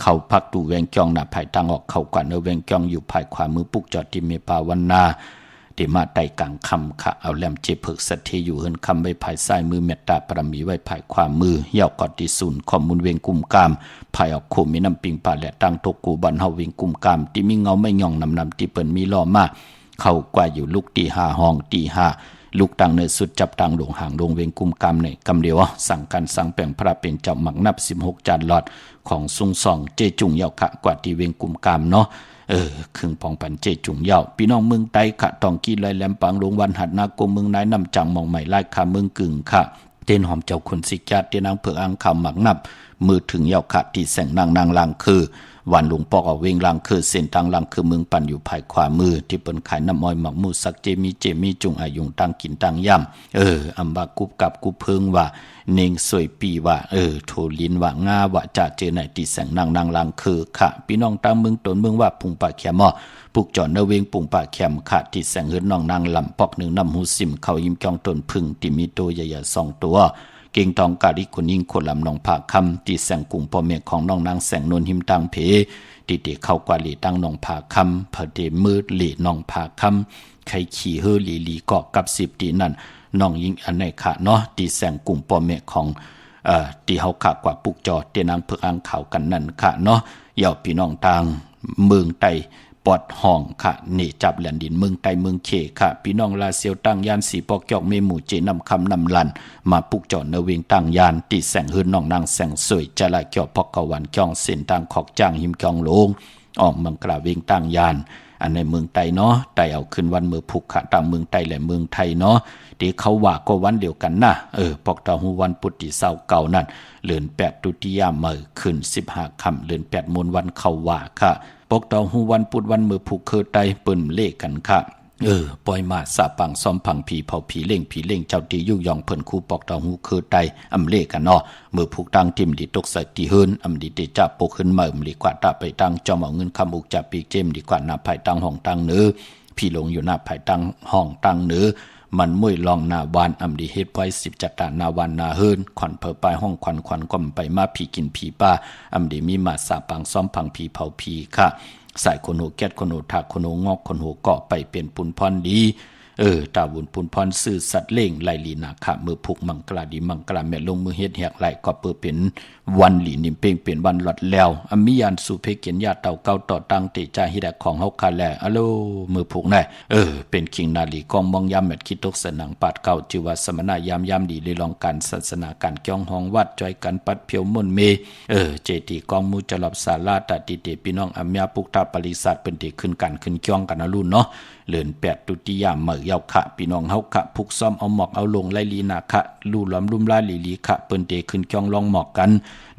เขาพักดูแวงเกียงหน้าภายทางออกเขากว่าเนแวงเกียงอยู่ภายขวามือปุกจอดที่เมปาวันนาที่มาไต่กลางคำค่ะเอาแหลมเจเพิกสัตย์อยู่เฮินคำไว้ภายซ้ายมือเมตตาปรมีไว้ภายขวามือยาวกอดที่ศูนย์ข้อมูลเวงกุมกามภายออกโคมีน้ำปิงป่าและตั้งตกกูบันเฮาเวงกุมกามที่มีเงาไม่ย่องนำที่เปิ้นมีล้อมาเขากว่าอยู่ลูกตี5ห้องตี5ลูกตังเนสุดจับตังหลงห่างลงเวงกุมกามในกำเดียวสั่งการสั่งแปลงพระเป็นเจ้าหมักนับ16 จานหลอดของซุงซองเจจุงยาวขะกว่าที่เวงกุมกามเนาะ ครึ่งปองปันเจจุงเยาพี่น้องเมืองไต้ค่ะตองกี้ลอยแหลมปังหลวงวันหัดนากรมเมืองนายนำจังมองใหม่ไล่ค่ะเมืองกึ่งค่ะเต้นหอมเจ้าคนสิกาเต้นนางเผือกอังคำหมักนับมือถึงเยาค่ะที่แสงนางลางคือวันหลวงปอกเอาเวงลางคือเส้นทางลางคือเมืองปันอยู่ภายขวามือที่เปิ้นขายน้ำอ้อยหมักมูสักเจมีจุงอายุงตั้งกินตั้งย่ำอัมบากุบกับกุเพิงว่าเนงสวยปีว่าโทลินว่างาว่าจะเจอไหนติแสงนางลางคือค่ะพี่น้องตามเมืองตนเมืองว่าปุงปากแขมปุกจอดเนเวงปุงปากแขมค่ะที่แสงเฮือนน้องนางลำปอกหนึ่งน้ำหูซิมเขายิ้มจ้องตนพึ่งที่มีตัวใหญ่ๆ2 ตัวเก่งตองกาดิคนยิ่งคนลำนองผาคำที่แสงกุ่งพ่อแม่ของน้องนางแสงนนหิมตังเพติเดเข้ากว่าหลีตั้งนองผาคำพอเดมืดหลีนองผาคำใครขี่เฮอหลีเกาะกับ10ตีนั่นน้องยิงอันไหนค่ะเนาะที่แสงกุ่งพ่อแม่ของที่เฮาขากว่าปุกจอเตนางเพื่ออ่างข่าวกันนั่นค่ะเนาะเหย่าพี่น้องต่างเมืองไตปอดห้องค่ะนี่จับแหลนดินเมืองไตเมืองเขค่ะพี่น้องลาเซียวตั้งยานสีปอกจอกเมหมู่เจนำคำนำลันมาปุกจอเนเวงตั้งยานติแสงเฮือนน้องนางแสงสวยจะละเกี่ยวพอกกวันจ้องเส้นทางขอกจ้างหิมจองโลงออกเมืองกราเวงตั้งยานอันในเมืองไตเนาะไตเอาขึ้นวันมือผูกค่ะตามเมืองไตและเมืองไทยเนาะที่เขาว่าก็วันเดียวกันนะปอกตาหูวันปุตติเศร้าเก่านั่นเลือน8ตุติยามมื้อขึ้น15ค่ำเลือน8มนวันเขาว่าค่ะปกตองหูวันปุดวันมือผูกเคอไตเปิ้นเลขกันค่ะปล่อยมาสาปังซ้อมผังผีเผาผีเล่งเจ้าตียุยองเพิ่นคู่ปอกตองหูเคอไตอำเลขกันเนาะมือผูกตังทิมดิตกใส่ตีเฮินอำดิเตจับปกขึ้นมาดีกว่าตาไปตังจอมเอาเงินคำอุกจับปีกเจมดีกว่าหน้าภายตังห้องตังเนื้อพี่ลงอยู่หน้าภายตังห้องตังเนื้อมันมุ่ยลองนาวานอำดีเฮ็ดไว้10จัตตานาวานนาเฮินขวัญเผอปลายห้องขวัญก้มไปมาผีกินผีป้าอำดีมีมาสาปังซ้อมผังผีเผาผีค่ะใส่คนโหแก๊ดคนโหทักคนโหงอกคนโหเกาะไปเป็นปุนพรดีตาบุญปุนพรซื่อสัตว์เล่งไลลีนาคะมือผูกมังกลาดีมังกลาแม่ลงมือเฮ็ดแหกไหลก็เปิดเป็นวันหลีนิมเป้งเป็นวันหลอดแล้วอมิยานสุเพเกียนญาเต่าเก่าต่อตังติจาฮิดะของเฮาคาแลอะโลมือผูกแน่เป็นคิงนาลีกองมองยามแมดคิดตกสนังปาดเก่าจิวาสมณะยามดีเลยลองการศาสนาการจ้องห้องวัดจอยกันปัดเพียวมนเมเจตีกองมูจลอบศาลาตติเตพี่น้องอัมยาปุกตาปริษัทเป็นที่ขึ้นกันขึ้นจ้องกันนะรุ่นเนาะเลือน8ตุติยามมื้อยาวคะพี่น้องเฮาคะพุกซ้อมเอาหมอกเอาลงไลลีนาคะลู่ล้อมลุ่มลาลีคะเปิ้นเตขึ้นจ้องลองหมอกกัน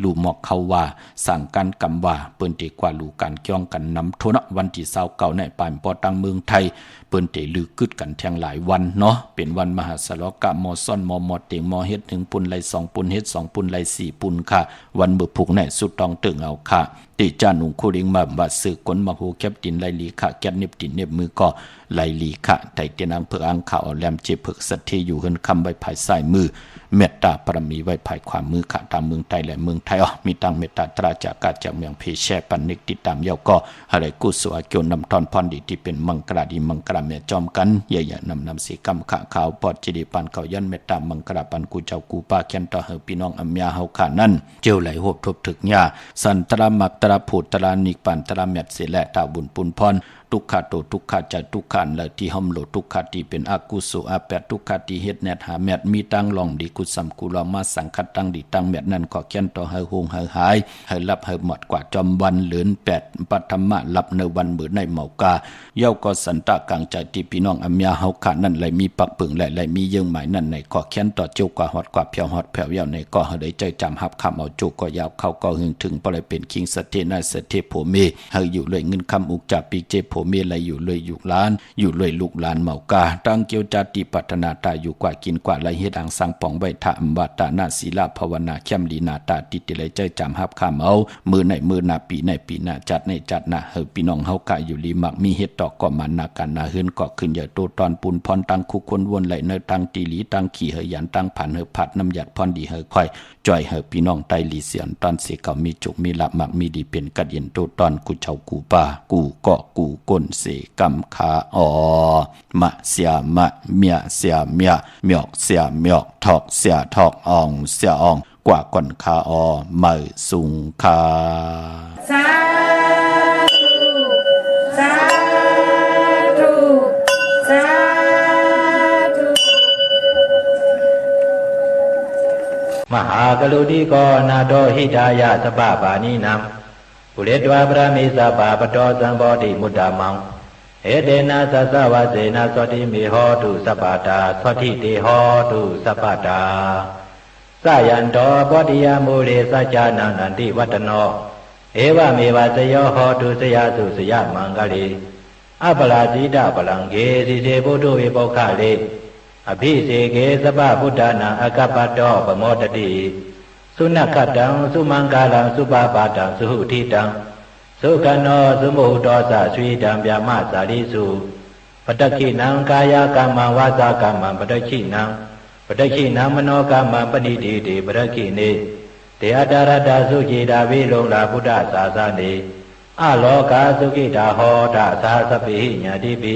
ลู่หมอกเขาว่าสั่งกันกำว่าเปิ้นเตกว่าลู่การจ้องกันนำโทนะวันที่29ในปานปอตังเมืองไทยเปิ้นเตลือกึดกันแทงหลายวันเนาะเป็นวันมหาสลกะมอซ่อนมอเต็งมอเฮ็ด1ปุ่นไหล2ปุ่นเฮ็ด2ปุ่นไหล4ปุ่นค่ะวันมื้อผูกแน่สุดต้องตึงเอาค่ะติจานุงคูริงมาบาสึกกนมาโหแคบดินไลลีค่ะแก๊ดเน็บดินเน็บมือก็ไลลีค่ะไตเตนังเพื่ออังข่าวแลมเจเพิกสัตเทอยู่เฮินคำไว้ภายซ้ายมือเมตตาปรมีไว้ภายขวามือค่ะตามเมืองไทยและเมืองไทยมีตังเมตตาตราจากกาจากเมืองเพแชปันนิกติดตามเยาก็อะไรกุศลเกี่ยวนำทอนพรดีที่เป็นมังกราดีมังกราแม่จอมกันใหญ่ๆนำสีกำขะขาวปอดจิดีปันเขายันเมตตามังกราปันกูเจ้ากูป้าแคนต่อเฮพี่น้องอัมยาเฮาขานั่นเจียวไหลหบทบถึกยาสันตระมักตระผูดตระนิกปันตระเม็ดเสและตาบุญปุนพรทุกขะโตทุกขะใจทุกขันและที่ห้อมโลทุกขะที่เป็นอกุศลอาแปดทุกขะที่เฮ็ดแนดหาแมดมีตั้งลองดีกุสัมกุลองมาสังคัดตั้งดีตั้งแมดนั่นก็เขียนต่อเฮหงเฮหายเฮรับเฮหมดกว่าจอมวันเหลือน8ปัทมะรับในวันมื้อในเหมากาเย้าก็สันตะกลางใจที่พี่น้องอัมยาเฮาขานั่นไหลมีปักปึงและมีเยื่อหมายนั่นในก็เขียนต่อเจ้ากว่าฮอดกว่าเพียวฮอดแผ่วยาวในก็เฮได้ใจจำหับคำเอาโจก็ยาวเข้าก็หึงถึงบ่ได้เป็นคิงสเตนาสเตโพเมเฮอยู่เลยเงินคำอุกจาปีเจโพเมไหลอยู่เลยอยู่ล้านอยู่เลยลูกหลานเหมากาตั้งเกียวจาติปัฒนาตาอยู่กว่ากินกว่าไหลเฮ็ดอังสังป่องไว้ทะอัมบาตานาศีลาภาวนาเข้มลีนาตาติติไหลใจจำหับคำเอามือในมือนาปีในปีหน้าจัดในจัดนะเฮาพี่น้องเฮากะอยู่ลีมักมีเฮ็ดดอกก็มันนากันนาเฮือนก็ขึ้นอย่าโตตอนปุนพรตั้งคุกคนวนไหลเนตั้งตีหลีตั้งขี่เฮยันตั้งผันเฮผัดน้ำหยัดพรดีเฮค่อยจ่อยเฮพี่น้องไตลีเสียนตอนเสกามีจุกมีละมักมีดีเป็นกัดเย็นโตตอนกูเจ้ากูป่ากูเกาะกูก้นเสกำขามะเสียมะเมียเสียเมียเมียกเสียเมียกทอกเสียทอกอ่องเสียอ่องกว่าก่อนคาไม่สุงคาสาธุสาธุสาธุมหากรุณิโกนาโดหิดายะสบาบานีนำ ปุเรตวาปรามิสปาปโตสัมโพธิมุตตะมังเอเตนะสัสสวะเสนะสติมิโหตุสัพพตาสติเตโหตุสัพพตาสยันโตปฏิยามูเรสัจจานันติวัตโนเอวะเมวะสโยโหตุสยาสุสยมังกลีอัปปลาจิตะปลังเกสิเสปุถุวิปุขะเลอภิเสเกสปะพุทธานังอกัปปโตปโมตติสุนัขตังสุมังกาลังสุปาปาตังสุหุทิตังสุขโนสุโมโตสะสุยตังဗျามสาริสุปตคินังกายกรรมังวาจากรรมังปตคินังมโนกรรมังปณิติติปตคิเนเตอตารตาสุจิตาวิโลลาพุทธศาสเนอโลกาสุขิตาโหตสาสปิญาติปิ